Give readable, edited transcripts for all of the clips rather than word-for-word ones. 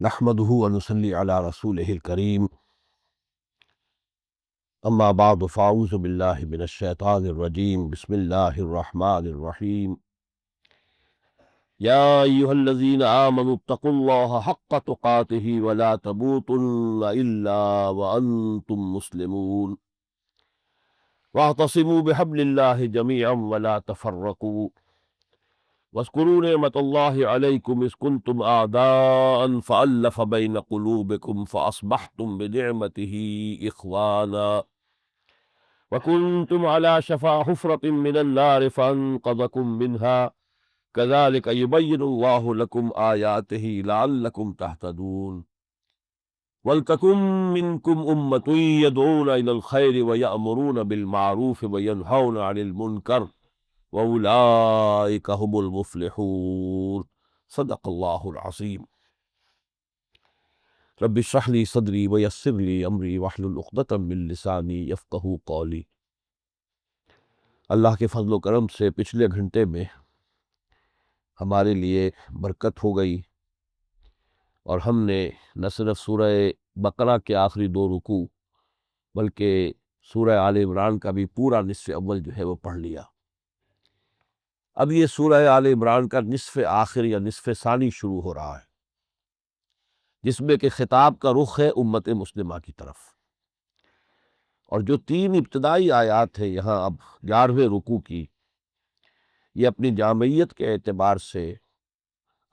نحمده ونصلي على رسوله الكريم اما بعد فاعوذ بالله من الشيطان الرجيم بسم الله الرحمن الرحيم يا ايها الذين آمنوا اتقوا الله حق تقاته ولا تموتن الا وانتم مسلمون واعتصموا بحبل الله جميعا ولا تفرقوا واذكروا نعمة الله عليكم إذ كنتم أعداء فألف بين قلوبكم فأصبحتم بنعمته إخوانا وكنتم على شفا حفرة من النار فأنقذكم منها كذلك يبين الله لكم آياته لعلكم تهتدون ولتكن منكم أمة يدعون إلى الخير ويأمرون بالمعروف وينهون عن المنكر وأولئك هم المفلحون صدق الله العظيم رب اشرح لي صدري ويسر لي أمري واحلل عقدة من لساني يفقهوا قولي۔ اللہ کے فضل و کرم سے پچھلے گھنٹے میں ہمارے لیے برکت ہو گئی اور ہم نے نہ صرف سورہ بقرہ کے آخری 2 رکوع بلکہ سورہ آل عمران کا بھی پورا نصف اول جو ہے وہ پڑھ لیا۔ اب یہ سورہ آل عمران کا نصف آخر یا نصف ثانی شروع ہو رہا ہے، جس میں کہ خطاب کا رخ ہے امت مسلمہ کی طرف، اور جو 3 ابتدائی آیات ہیں یہاں اب 11ویں رکوع کی، یہ اپنی جامعیت کے اعتبار سے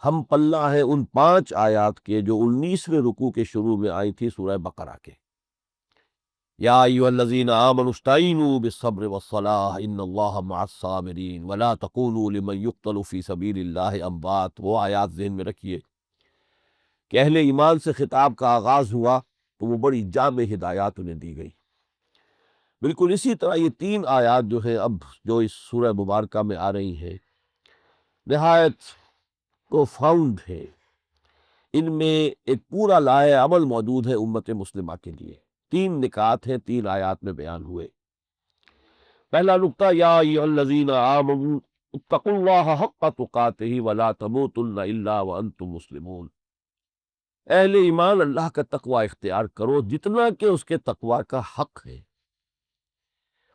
ہم پلہ ہیں ان 5 آیات کے جو 19ویں رکوع کے شروع میں آئی تھی سورہ بقرہ کے۔ یا ایھا الذین آمنوا استعینوا بالصبر والصلاۃ ان اللہ مع الصابرین ولا تقولوا لمن یقتل فی سبیل اللہ اموات، وہ آیات ذہن میں رکھیے کہ اہل ایمان سے خطاب کا آغاز ہوا تو وہ بڑی جامع ہدایات انہیں دی گئی۔ بالکل اسی طرح یہ 3 آیات جو ہیں اب جو اس سورہ مبارکہ میں آ رہی ہیں نہایت پروفاؤنڈ ہے، ان میں ایک پورا لائحہ عمل موجود ہے امت مسلمہ کے لیے۔ 3 نکات ہیں 3 آیات میں بیان ہوئے۔ پہلا نکتہ یا ایھا الذین آمنوا اتقوا اللہ حق تقاتہ ولا تموتن الا وانتم مسلمون، اہل ایمان اللہ کا تقوی اختیار کرو جتنا کہ اس کے تقوی کا حق ہے،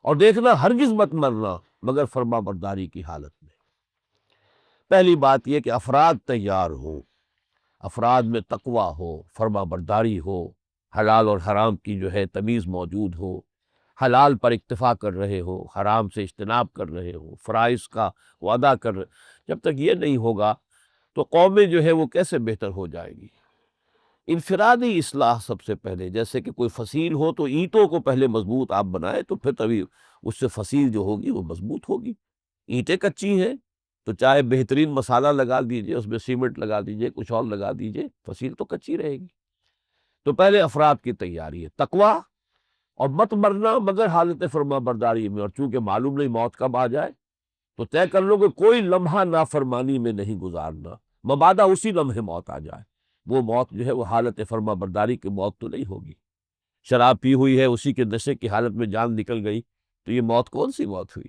اور دیکھنا ہرگز مت مرنا مگر فرما برداری کی حالت میں۔ پہلی بات یہ کہ افراد تیار ہوں، افراد میں تقوی ہو، فرما برداری ہو، حلال اور حرام کی جو ہے تمیز موجود ہو، حلال پر اکتفا کر رہے ہو، حرام سے اجتناب کر رہے ہو، فرائض کا وہ ادا کر رہے۔ جب تک یہ نہیں ہوگا تو قومیں جو ہے وہ کیسے بہتر ہو جائے گی؟ انفرادی اصلاح سب سے پہلے، جیسے کہ کوئی فصیل ہو تو اینٹوں کو پہلے مضبوط آپ بنائے تو پھر تبھی اس سے فصیل جو ہوگی وہ مضبوط ہوگی۔ اینٹیں کچی ہیں تو چاہے بہترین مسالہ لگا دیجئے، اس میں سیمنٹ لگا دیجئے، کچھ اور لگا دیجئے، فصیل تو کچی رہے گی۔ تو پہلے افراد کی تیاری ہے، تقویٰ، اور مت مرنا مگر حالت فرما برداری میں، اور چونکہ معلوم نہیں موت کب آ جائے تو طے کر لو کہ کوئی لمحہ نافرمانی میں نہیں گزارنا، مبادا اسی لمحے موت آ جائے۔ وہ موت جو ہے وہ حالت فرما برداری کی موت تو نہیں ہوگی۔ شراب پی ہوئی ہے، اسی کے نشے کی حالت میں جان نکل گئی تو یہ موت کون سی موت ہوئی؟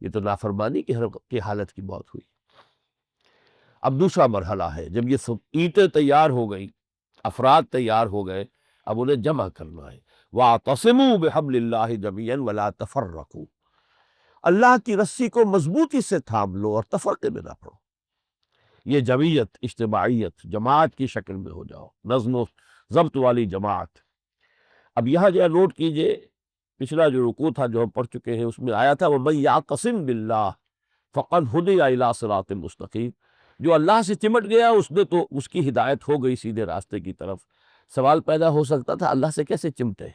یہ تو نافرمانی کی حالت کی موت ہوئی۔ اب دوسرا مرحلہ ہے، جب یہ سب اینٹیں تیار ہو گئی، افراد تیار ہو گئے، اب انہیں جمع کرنا ہے۔ وَاعْتَصِمُوا بِحَبْلِ اللَّهِ جَمِيعًا وَلَا تَفَرَّقُوا، اللہ کی رسی کو مضبوطی سے تھام لو اور تفرقے میں نہ پڑو۔ یہ جمعیت، اجتماعیت، جماعت کی شکل میں ہو جاؤ، نظم و ضبط والی جماعت۔ اب یہاں جو ہے نوٹ کیجئے، پچھلا جو رکوع تھا جو ہم پڑھ چکے ہیں اس میں آیا تھا وَمَن يَعْتَصِم بِاللَّهِ فَقَدْ هُدِيَ إِلَىٰ صِرَاطٍ مُسْتَقِيمٍ، جو اللہ سے چمٹ گیا اس نے تو اس کی ہدایت ہو گئی سیدھے راستے کی طرف۔ سوال پیدا ہو سکتا تھا اللہ سے کیسے چمٹے؟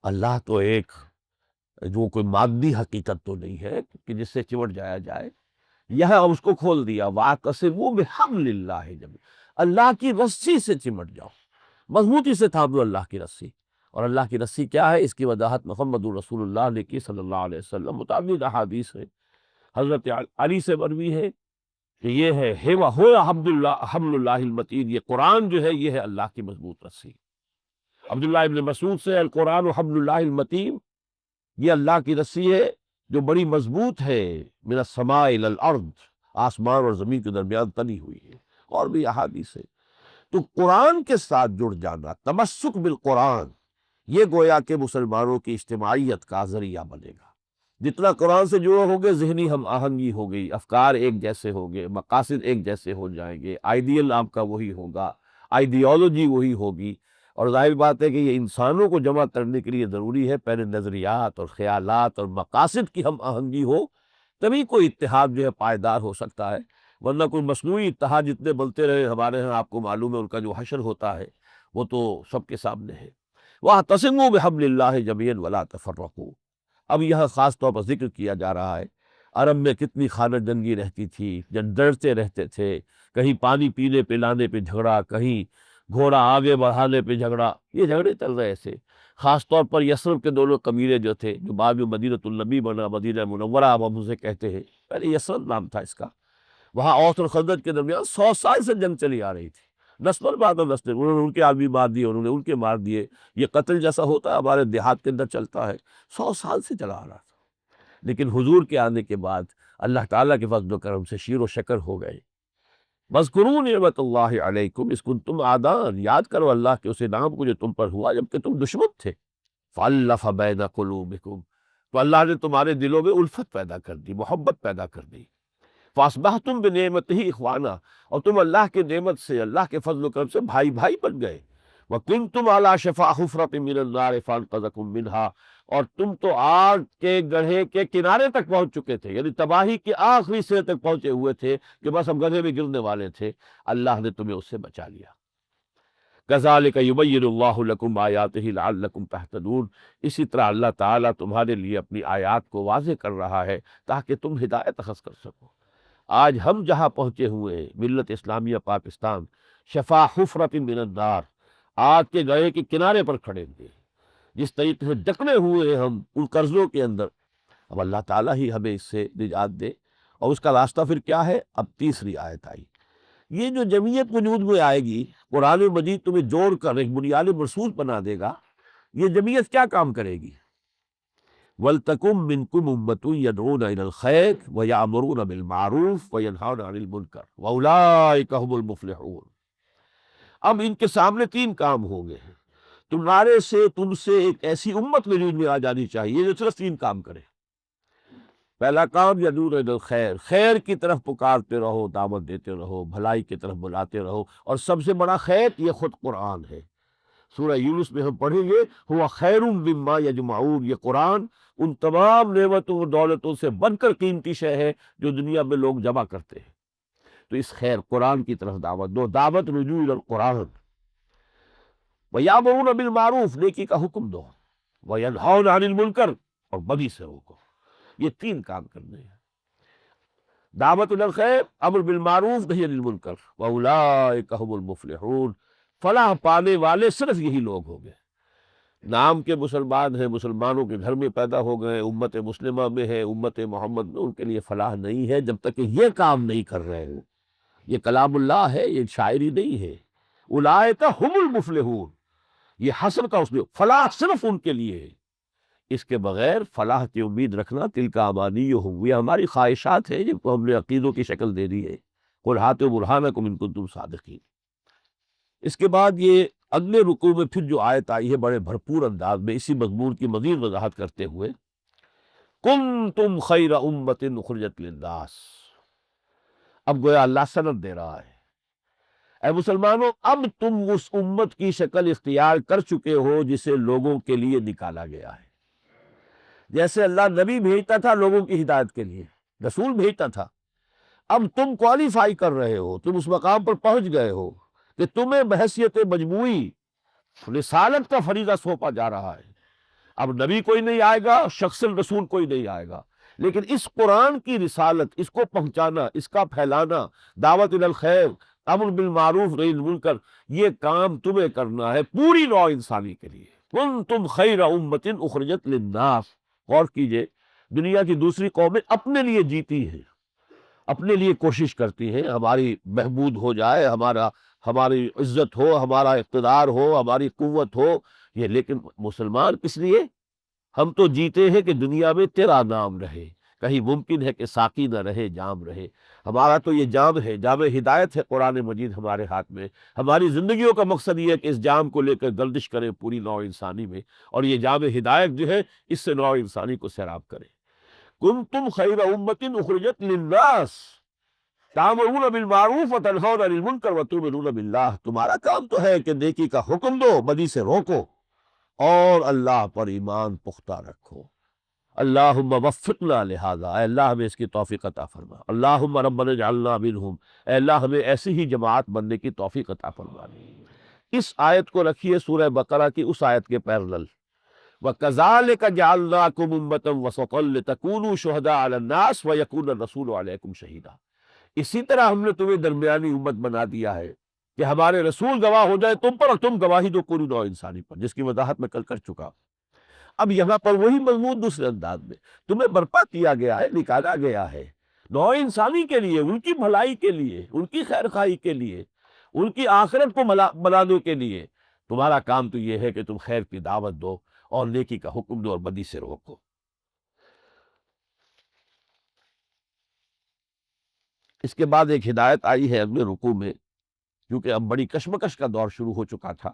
اللہ تو ایک جو کوئی مادی حقیقت تو نہیں ہے کہ جس سے چمٹ جایا جائے، یہاں اس کو کھول دیا وَاعْتَصِمُوا بِحَبْلِ اللَّهِ جَمِيعًا، اللہ کی رسی سے چمٹ جاؤ، مضبوطی سے تھام لو اللہ کی رسی۔ اور اللہ کی رسی کیا ہے؟ اس کی وضاحت محمد رسول اللہ نے کی صلی اللہ علیہ وسلم، متعدد احادیث ہے۔ حضرت علی سے مروی ہے کہ یہ ہے حبل اللہ المتین، یہ قرآن جو ہے یہ ہے اللہ کی مضبوط رسی۔ عبداللہ ابن مسعود سے القرآن حبل اللہ المتین، یہ اللہ کی رسی ہے جو بڑی مضبوط ہے، من السماء الی الارض، آسمان اور زمین کے درمیان تنی ہوئی ہے۔ اور بھی احادیث ہے۔ تو قرآن کے ساتھ جڑ جانا، تمسک بالقرآن، یہ گویا کہ مسلمانوں کی اجتماعیت کا ذریعہ بنے گا۔ جتنا قرآن سے جڑو ہوگے ذہنی ہم آہنگی ہو گئی، افکار ایک جیسے ہو گئے، مقاصد ایک جیسے ہو جائیں گے، آئیڈیل آپ کا وہی ہوگا، آئیڈیالوجی وہی ہوگی۔ اور ظاہر بات ہے کہ یہ انسانوں کو جمع کرنے کے لیے ضروری ہے پہلے نظریات اور خیالات اور مقاصد کی ہم آہنگی ہو، تبھی کوئی اتحاد جو ہے پائیدار ہو سکتا ہے۔ ورنہ کوئی مصنوعی اتحاد جتنے بنتے رہے ہمارے ہاں، آپ کو معلوم ہے ان کا جو حشر ہوتا ہے وہ تو سب کے سامنے ہے۔ وَاعْتَصِمُوا بِحَبْلِ اللَّهِ جَمِيعًا وَلَا تَفَرَّقُوا۔ اب یہاں خاص طور پر ذکر کیا جا رہا ہے عرب میں کتنی خانہ جنگی رہتی تھی، جن ڈرتے رہتے تھے، کہیں پانی پینے پلانے پہ جھگڑا، کہیں گھوڑا آگے بڑھانے پہ جھگڑا، یہ جھگڑے چل رہے تھے۔ خاص طور پر یثرب کے دونوں قبیلے جو تھے، جو بعد میں مدینۃ النبی بنا، مدینہ منورہ اب ہم اسے کہتے ہیں، پہلے یثرب نام تھا اس کا، وہاں اوس اور خزرج کے درمیان 100 سال سے جنگ چلی آ رہی تھی، نسل بعد نسل، انہوں نے ان کے آدمی مار دیے، انہوں نے ان کے مار دیے، یہ قتل جیسا ہوتا ہے ہمارے دیہات کے اندر چلتا ہے، 100 سال سے چلا آ رہا تھا۔ لیکن حضور کے آنے کے بعد اللہ تعالیٰ کے فضل و کرم سے شیر و شکر ہو گئے۔ وَاذْكُرُوا نِعْمَتَ اللَّهِ عَلَيْكُمْ إِذْ كُنتُمْ أَعْدَاءً، یاد کرو اللہ کے اس انعام کو جو تم پر ہوا جبکہ تم دشمن تھے۔ فَأَلَّفَ بَيْنَ قُلُوبِكُمْ، تو اللہ نے تمہارے دلوں میں الفت پیدا کر دی، محبت پیدا کر دی۔ فَأَصْبَحْتُمْ بِنِعْمَتِهِ إِخْوَانًا، اور تم اللہ کے نعمت سے، اللہ کے فضل و کرم سے بھائی بھائی بن گئے۔ وَكُنْتُمْ عَلَىٰ شَفَا حُفْرَةٍ مِّنَ النَّارِ فَأَنقَذَكُم مِّنْهَا، اور تم تو آگ کے گڑھے کے کنارے تک پہنچ چکے تھے، یعنی تباہی کے آخری سرے تک پہنچے ہوئے تھے کہ بس اب گڑھے میں گرنے والے تھے، اللہ نے تمہیں اس سے بچا لیا۔ كَذَلِكَ يُبَيِّنُ اللَّهُ لَكُمْ آيَاتِهِ لَعَلَّكُمْ تَهْتَدُونَ، اسی طرح اللہ تعالیٰ تمہارے لیے اپنی آیات کو واضح کر رہا ہے تاکہ تم ہدایت اخذ کر سکو۔ آج ہم جہاں پہنچے ہوئے ہیں، ملت اسلامیہ پاکستان شفا حفرۃ من النار، آگ کے گڑھے کے کنارے پر کھڑے ہوئے ہیں، جس طریقے سے جکڑے ہوئے ہیں ہم ان قرضوں کے اندر، اب اللہ تعالیٰ ہی ہمیں اس سے نجات دے۔ اور اس کا راستہ پھر کیا ہے؟ اب تیسری آیت آئی، یہ جو جمعیت وجود میں آئے گی، قرآن مجید تمہیں جوڑ کر ایک بنیاد مرصوص بنا دے گا۔ یہ جمعیت کیا کام کرے گی؟ وَلْتَكُن مِّنكُمْ أُمَّةٌ يَدْعُونَ إِلَى الْخَيْرِ وَيَأْمُرُونَ بِالْمَعْرُوفِ وَيَنْهَوْنَ عَنِ الْمُنكَرِ وَأُولَٰئِكَ هُمُ الْمُفْلِحُونَ۔ اب ان کے سامنے تین کام ہوں گے، تمہارے سے، تم سے ایک ایسی امت وجود میں آ جانی چاہیے جو صرف تین کام کرے۔ پہلا کام یدعون الی الخیر، خیر کی طرف پکارتے رہو، دعوت دیتے رہو، بھلائی کی طرف بلاتے رہو، اور سب سے بڑا خیر یہ خود قرآن ہے۔ سورہ یونس میں ہم پڑھیں گے ہوا خیر مما یجمعون، یہ قرآن ان تمام نعمتوں و دولتوں سے بڑھ کر قیمتی شے ہے جو دنیا میں لوگ جمع کرتے ہیں۔ تو اس خیر قرآن کی طرف دعوت دو، دعوت رجوع الی القرآن۔ وَيَأْمُرُونَ بِالْمَعْرُوفِ، نیکی کا حکم دو، وَيَنْهَوْنَ عَنِ الْمُنْكَرِ، اور بدی سے روکو۔ یہ تین کام کرنے ہیں، دعوت الی الخیر، امر بالمعروف، نہی عن المنکر، وَأُولَٰئِكَ هُمُ الْمُفْلِحُونَ، فلاح پانے والے صرف یہی لوگ ہوں گے۔ نام کے مسلمان ہیں، مسلمانوں کے گھر میں پیدا ہو گئے، امت مسلمہ میں ہے، امت محمد میں، ان کے لیے فلاح نہیں ہے جب تک کہ یہ کام نہیں کر رہے ہوں۔ یہ کلام اللہ ہے، یہ شاعری نہیں ہے۔ اولئک هم المفلحون، یہ حسر کا اس میں فلاح صرف ان کے لیے ہے، اس کے بغیر فلاح کی امید رکھنا تلک امانیہم، یہ ہماری خواہشات ہیں جن کو ہم نے عقیدوں کی شکل دے دی ہے۔ قل ہاتوا برہانکم ان کنتم صادقین۔ اس کے بعد یہ اگلے رکوع میں پھر جو آیت آئی ہے بڑے بھرپور انداز میں اسی مضمون کی مزید وضاحت کرتے ہوئے، کنتم خیر امۃ اخرجت للناس، اب گویا اللہ سند دے رہا ہے، اے مسلمانوں اب تم اس امت کی شکل اختیار کر چکے ہو جسے لوگوں کے لیے نکالا گیا ہے۔ جیسے اللہ نبی بھیجتا تھا لوگوں کی ہدایت کے لیے، رسول بھیجتا تھا، اب تم کوالیفائی کر رہے ہو، تم اس مقام پر پہنچ گئے ہو کہ تمہیں بحیثیت مجموعی رسالت کا فریضہ سونپا جا رہا ہے۔ اب نبی کوئی نہیں آئے گا، شخص الرسول کوئی نہیں آئے گا، لیکن اس قرآن کی رسالت، اس کو پہنچانا، اس کا پھیلانا، دعوت الی الخیر، امر بالمعروف نہی عن المنکر، یہ کام تمہیں کرنا ہے پوری نوع انسانی کے لیے۔ کنتم خیر امۃ اخرجت للناس، غور کیجئے، دنیا کی دوسری قومیں اپنے لیے جیتی ہیں، اپنے لیے کوشش کرتی ہیں ہماری بہبود ہو جائے، ہماری عزت ہو، ہمارا اقتدار ہو، ہماری قوت ہو، یہ، لیکن مسلمان کس لیے؟ ہم تو جیتے ہیں کہ دنیا میں تیرا نام رہے، کہیں ممکن ہے کہ ساقی نہ رہے جام رہے۔ ہمارا تو یہ جام ہے، جام ہدایت ہے قرآن مجید ہمارے ہاتھ میں۔ ہماری زندگیوں کا مقصد یہ ہے کہ اس جام کو لے کر گردش کریں پوری نوع انسانی میں، اور یہ جام ہدایت جو ہے اس سے نوع انسانی کو سیراب کرے۔ کنتم خیر امت اخرجت للناس تأمرون بالمعروف وتنہون عن المنکر وتؤمنون باللہ، تمہارا کام تو ہے کہ نیکی کا حکم دو، بدی سے روکو، اور اللہ پر ایمان پختہ رکھو۔ اللہم وفقنا لہذا، اے اللہ ہمیں اس کی توفیق عطا فرما۔ اللہم ربنا اجعلنا منہم، اے اللہ ہمیں ایسی ہی جماعت بننے کی توفیق عطا فرما۔ اس آیت کو رکھیے سورہ بقرہ کی اس آیت کے پیرلل، وَكَذَلِكَ جَعَلْنَاكُمْ أُمَّةً وَسَطًا لِتَكُونُوا شُهَدَاءَ عَلَى النَّاسِ وَيَكُونَ الرَّسُولُ عَلَيْكُمْ شَهِيدًا۔ اسی طرح ہم نے تمہیں درمیانی امت بنا دیا ہے کہ ہمارے رسول گواہ ہو جائے تم پر، اور تم گواہی دو پوری نوع انسانی پر، جس کی وضاحت میں کل کر چکا۔ اب یہاں پر وہی مضمون دوسرے انداز میں تمہیں برپا کیا گیا ہے، نکالا گیا ہے نوع انسانی کے لیے، ان کی بھلائی کے لیے، ان کی خیر خواہی کے لیے، ان کی آخرت کو بنانے کے لیے۔ تمہارا کام تو یہ ہے کہ تم خیر کی دعوت دو اور نیکی کا حکم دو اور بدی سے روکو۔ اس کے بعد ایک ہدایت آئی ہے اگلے رکوع میں، کیونکہ اب بڑی کشمکش کا دور شروع ہو چکا تھا۔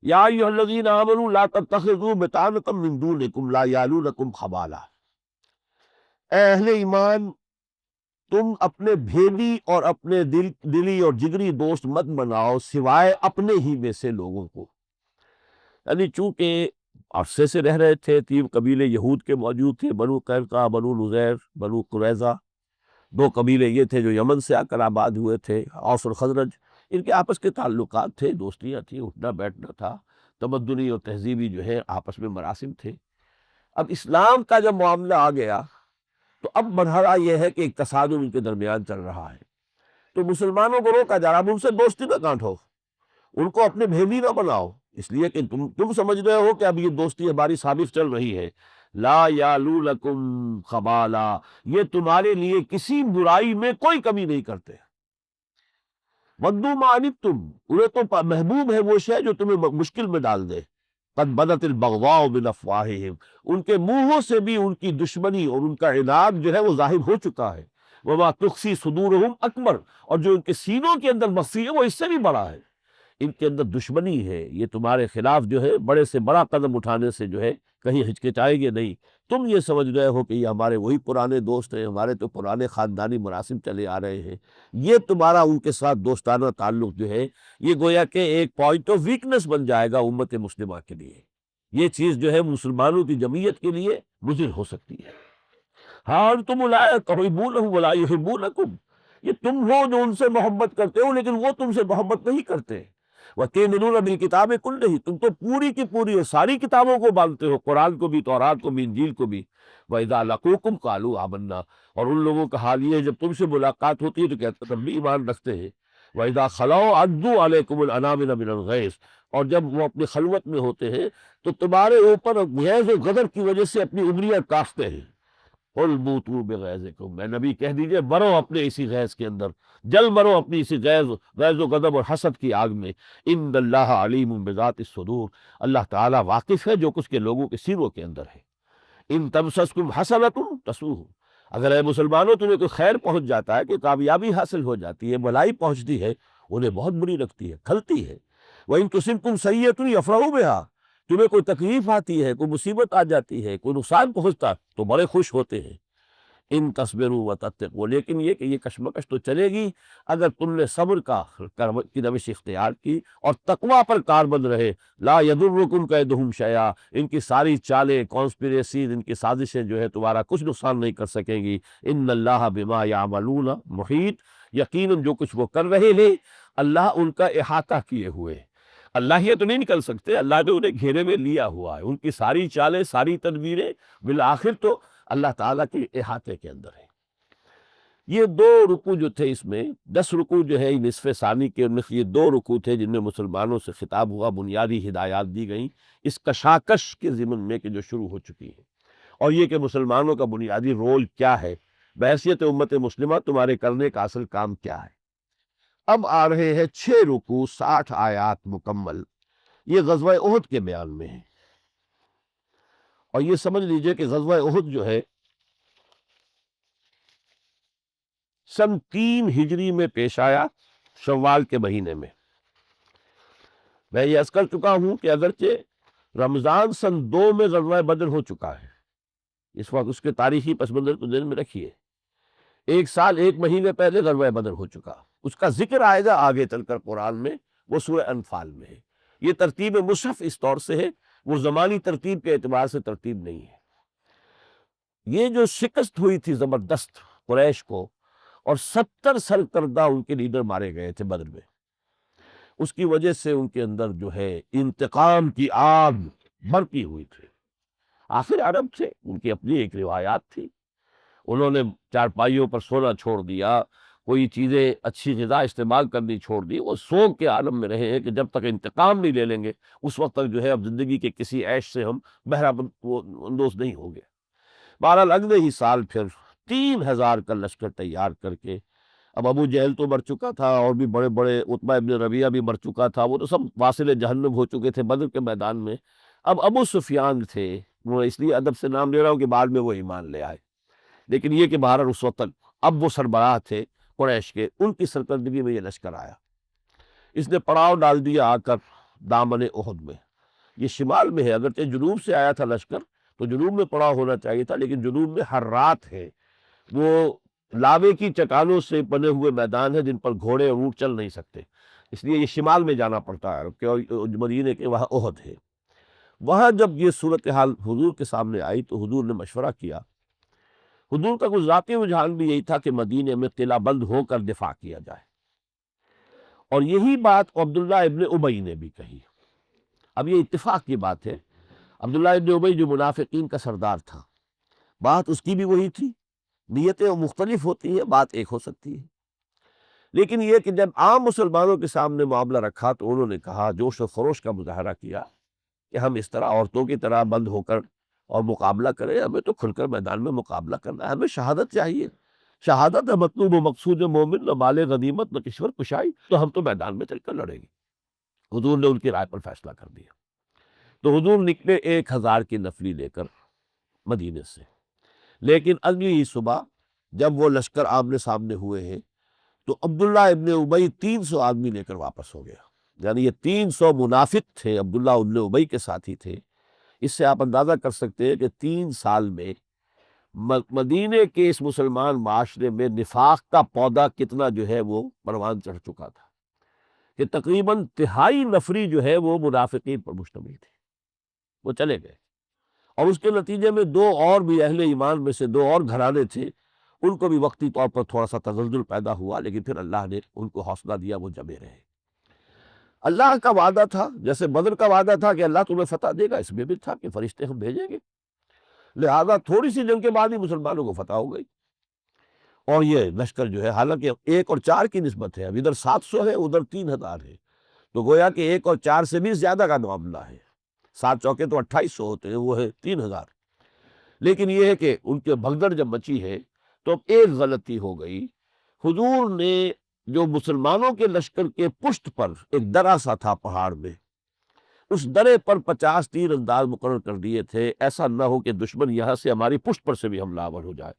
یا ایھا الذین آمنوا لا تتخذوا بطانة من دونکم لا یعلونکم خبالا، اے اہل ایمان تم اپنے بھیدی اور اپنے دلی اور جگری دوست مت بناؤ سوائے اپنے ہی میں سے لوگوں کو۔ یعنی چونکہ عرصے سے رہ رہے تھے، 3 قبیلے یہود کے موجود تھے، بنو قینقاع، بنو نذیر، بنو قریظہ، 2 قبیلے یہ تھے جو یمن سے آ کر آباد ہوئے تھے، اوس اور خزرج۔ ان کے آپس کے تعلقات تھے، دوستیاں تھیں، اٹھنا بیٹھنا تھا، تمدنی اور تہذیبی جو ہے آپس میں مراسم تھے۔ اب اسلام کا جب معاملہ آ گیا تو اب مرحلہ یہ ہے کہ ایک تصادم ان کے درمیان چل رہا ہے، تو مسلمانوں کو روکا جا رہا، اب ان سے دوستی نہ گانٹھو، ان کو اپنے بھیدی نہ بناؤ، اس لیے کہ تم سمجھ رہے ہو کہ اب یہ دوستی ہماری ثابت چل رہی ہے۔ لا یعلونکم خبالا، یہ تمہارے لیے کسی برائی میں کوئی کمی نہیں کرتے۔ ودوا ما عنتم، انہیں تو محبوب ہے وہ شے جو تمہیں مشکل میں ڈال دے۔ قد بدت البغضاء من افواہہم، ان کے منہوں سے بھی ان کی دشمنی اور ان کا عناد جو ہے وہ ظاہر ہو چکا ہے۔ وما تخفی صدورہم اکبر، اور جو ان کے سینوں کے اندر مخفی ہے وہ اس سے بھی بڑا ہے۔ ان کے اندر دشمنی ہے، یہ تمہارے خلاف جو ہے بڑے سے بڑا قدم اٹھانے سے جو ہے کہیں ہچکچائیں گے نہیں۔ تم یہ سمجھ رہے ہو کہ یہ ہمارے وہی پرانے دوست ہیں، ہمارے تو پرانے خاندانی مراسم چلے آ رہے ہیں۔ یہ تمہارا ان کے ساتھ دوستانہ تعلق جو ہے یہ گویا کہ ایک پوائنٹ آف ویکنس بن جائے گا امت مسلمہ کے لیے۔ یہ چیز جو ہے مسلمانوں کی جمعیت کے لیے مضر ہو سکتی ہے۔ ہاں انتم اولئک تحبونہم ولا یحبونکم، یہ تم ہو جو ان سے محبت کرتے ہو لیکن وہ تم سے محبت نہیں کرتے۔ وَتُؤْمِنُونَ بِالْكِتَابِ كُلِّهِ، تم تو پوری کی پوری اور ساری کتابوں کو مانتے ہو، قرآن کو بھی، تورات کو بھی، انجیل کو بھی۔ وَإِذَا لَقُوكُمْ قَالُوا آمَنَّا، اور ان لوگوں کا حال یہ ہے جب تم سے ملاقات ہوتی ہے تو کہتے ہیں تم بھی ایمان رکھتے ہیں۔ وَإِذَا خَلَوْا عَضُّوا عَلَيْكُمُ الْأَنَامِلَ مِنَ الْغَيْظِ، اور جب وہ اپنی خلوت میں ہوتے ہیں تو تمہارے اوپر غیظ و غضب کی وجہ سے اپنی انگلیاں کاٹتے ہیں۔ قل موتوا بغیظکم، میں نبی کہہ دیجئے مرو اپنے اسی غیظ کے اندر، جل مرو اپنی اسی غیظ و غضب اور حسد کی آگ میں۔ ان اللہ علیم بذات الصدور، اللہ تعالیٰ واقف ہے جو کچھ کے لوگوں کے سینوں کے اندر ہے۔ ان تمسسکم حسنۃ تسؤہم، اگر اے مسلمانوں تمہیں کوئی خیر پہنچ جاتا ہے، کہ کامیابی حاصل ہو جاتی ہے، بھلائی پہنچتی ہے، انہیں بہت بری لگتی ہے، کھلتی ہے۔ وَإِن تُصِبْكُمْ سَیِّئَةٌ یفرحوا بہا، تمہیں کوئی تکلیف آتی ہے، کوئی مصیبت آ جاتی ہے، کوئی نقصان پہنچتا تو بڑے خوش ہوتے ہیں۔ ان تصبروا وتتقوا، لیکن یہ کہ یہ کشمکش تو چلے گی اگر تم نے صبر کی روش اختیار کی اور تقوی پر کاربند رہے۔ لا یضرکم کیدہم شیئا، ان کی ساری چالیں، کانسپریسیز، ان کی سازشیں جو ہے تمہارا کچھ نقصان نہیں کر سکیں گی۔ ان اللہ بما یعملون محیط، یقیناً جو کچھ وہ کر رہے ہیں اللہ ان کا احاطہ کیے ہوئے ہے۔ اللہ یہ تو نہیں نکل سکتے، اللہ نے انہیں گھیرے میں لیا ہوا ہے، ان کی ساری چالیں، ساری تدبیریں بالآخر تو اللہ تعالیٰ کے احاطے کے اندر ہے۔ یہ 2 رکوع جو تھے، اس میں 10 رکوع جو ہے نصف ثانی کے، ان میں یہ 2 رکوع تھے جن میں مسلمانوں سے خطاب ہوا، بنیادی ہدایات دی گئیں اس کشاکش کے ضمن میں کہ جو شروع ہو چکی ہے، اور یہ کہ مسلمانوں کا بنیادی رول کیا ہے، بحیثیت امت مسلمہ تمہارے کرنے کا اصل کام کیا ہے۔ اب آ رہے ہیں 6 رکوع 60 آیات مکمل، یہ غزوہ احد کے بیان میں ہے۔ اور یہ سمجھ لیجئے کہ غزوہ احد جو ہے سن 3 ہجری میں پیش آیا، شوال کے مہینے میں۔ میں یہ عرض کر چکا ہوں کہ اگرچہ رمضان سن 2 میں غزوہ بدر ہو چکا ہے، اس وقت اس کے تاریخی پس منظر کو ذہن میں رکھیے، 1 سال 1 مہینے پہلے غزوہ بدر ہو چکا، اس کا ذکر آئے گا آگے چل کر قرآن میں، وہ سورہ انفال میں ہے۔ یہ ترتیب مصحف اس طور سے ہے، وہ زمانی ترتیب کے اعتبار سے ترتیب نہیں ہے۔ یہ جو شکست ہوئی تھی زبردست قریش کو، اور 70 سرکردہ ان کے لیڈر مارے گئے تھے بدر میں، اس کی وجہ سے ان کے اندر جو ہے انتقام کی آگ بھڑکی ہوئی تھی۔ آخر عرب تھے، ان کی اپنی ایک روایات تھی، انہوں نے چارپائیوں پر سونا چھوڑ دیا، کوئی چیزیں اچھی غذا استعمال کرنی چھوڑ دی، وہ سوگ کے عالم میں رہے ہیں کہ جب تک انتقام نہیں لے لیں گے اس وقت تک جو ہے اب زندگی کے کسی عیش سے ہم بہرہ اندوز نہیں ہوں گے۔ بہرحال اگلے ہی سال پھر 3,000 کا لشکر تیار کر کے، اب ابو جہل تو مر چکا تھا، اور بھی بڑے بڑے، عتبہ ابن ربیعہ بھی مر چکا تھا، وہ تو سب واصل جہنم ہو چکے تھے بدر کے میدان میں۔ اب ابو سفیان تھے، وہ اس لیے ادب سے نام لے رہا ہوں کہ بعد میں وہ ایمان لے آئے، لیکن یہ کہ بہرحال اس وقت تک اب وہ سربراہ تھے قریش کے، ان کی سرکردگی میں یہ لشکر آیا۔ اس نے پڑاؤ ڈال دیا آ کر دامن احد میں۔ یہ شمال میں ہے، اگرچہ جنوب سے آیا تھا لشکر تو جنوب میں پڑاؤ ہونا چاہیے تھا، لیکن جنوب میں حرات ہے، وہ لاوے کی چٹانوں سے بنے ہوئے میدان ہیں جن پر گھوڑے اور اونٹ چل نہیں سکتے، اس لیے یہ شمال میں جانا پڑتا ہے کہ مدینے کے وہاں احد ہے۔ وہاں جب یہ صورتحال حضور کے سامنے آئی تو حضور نے مشورہ کیا۔ حضور کا کچھ ذاتی رجحان بھی یہی تھا کہ مدینے میں قلعہ بند ہو کر دفاع کیا جائے، اور یہی بات عبداللہ ابن ابی نے بھی کہی۔ اب یہ اتفاق کی بات ہے، عبداللہ ابن ابی جو منافقین کا سردار تھا، بات اس کی بھی وہی تھی، نیتیں مختلف ہوتی ہیں، بات ایک ہو سکتی ہے، لیکن یہ کہ جب عام مسلمانوں کے سامنے معاملہ رکھا تو انہوں نے کہا، جوش و خروش کا مظاہرہ کیا کہ ہم اس طرح عورتوں کی طرح بند ہو کر اور مقابلہ کریں، ہمیں تو کھل کر میدان میں مقابلہ کرنا ہے، ہمیں شہادت چاہیے، شہادت ہے مطلوب و مقصود مومن، نہ مال غنیمت نہ کشور کشائی، تو ہم تو میدان میں چل کر لڑیں گے۔ حضور نے ان کی رائے پر فیصلہ کر دیا، تو حضور نکلے 1,000 کی نفلی لے کر مدینے سے، لیکن اگلی ہی صبح جب وہ لشکر آمنے سامنے ہوئے ہیں تو عبداللہ ابن ابی 300 آدمی لے کر واپس ہو گیا، یعنی یہ 300 منافق تھے، عبداللہ ابن ابی کے ساتھی تھے۔ اس سے آپ اندازہ کر سکتے ہیں کہ 3 سال میں مدینے کے اس مسلمان معاشرے میں نفاق کا پودا کتنا جو ہے وہ پروان چڑھ چکا تھا، کہ تقریباً تہائی نفری جو ہے وہ منافقین پر مشتمل تھی، وہ چلے گئے، اور اس کے نتیجے میں 2 اور بھی اہل ایمان میں سے 2 اور گھرانے تھے، ان کو بھی وقتی طور پر تھوڑا سا تزلزل پیدا ہوا، لیکن پھر اللہ نے ان کو حوصلہ دیا، وہ جمے رہے۔ اللہ کا وعدہ تھا، جیسے بدر کا وعدہ تھا کہ اللہ تمہیں فتح دے گا، اس میں بھی تھا کہ فرشتے ہم بھیجیں گے، لہذا تھوڑی سی جنگ کے بعد ہی مسلمانوں کو فتح ہو گئی، اور یہ لشکر جو ہے حالانکہ 1 اور 4 کی نسبت ہے، اب ادھر 700 ہے ادھر 3,000 ہے، تو گویا کہ 1 اور 4 سے بھی زیادہ کا معاملہ ہے، 7 چوکے تو 2800 ہوتے ہیں، وہ ہے 3,000۔ لیکن یہ ہے کہ ان کے بھگدڑ جب مچی ہے تو اب ایک غلطی ہو گئی، حضور نے جو مسلمانوں کے لشکر کے پشت پر ایک درہ سا تھا پہاڑ میں، اس درے پر 50 تیر انداز مقرر کر دیے تھے، ایسا نہ ہو کہ دشمن یہاں سے ہماری پشت پر سے بھی حملہ آور ہو جائے،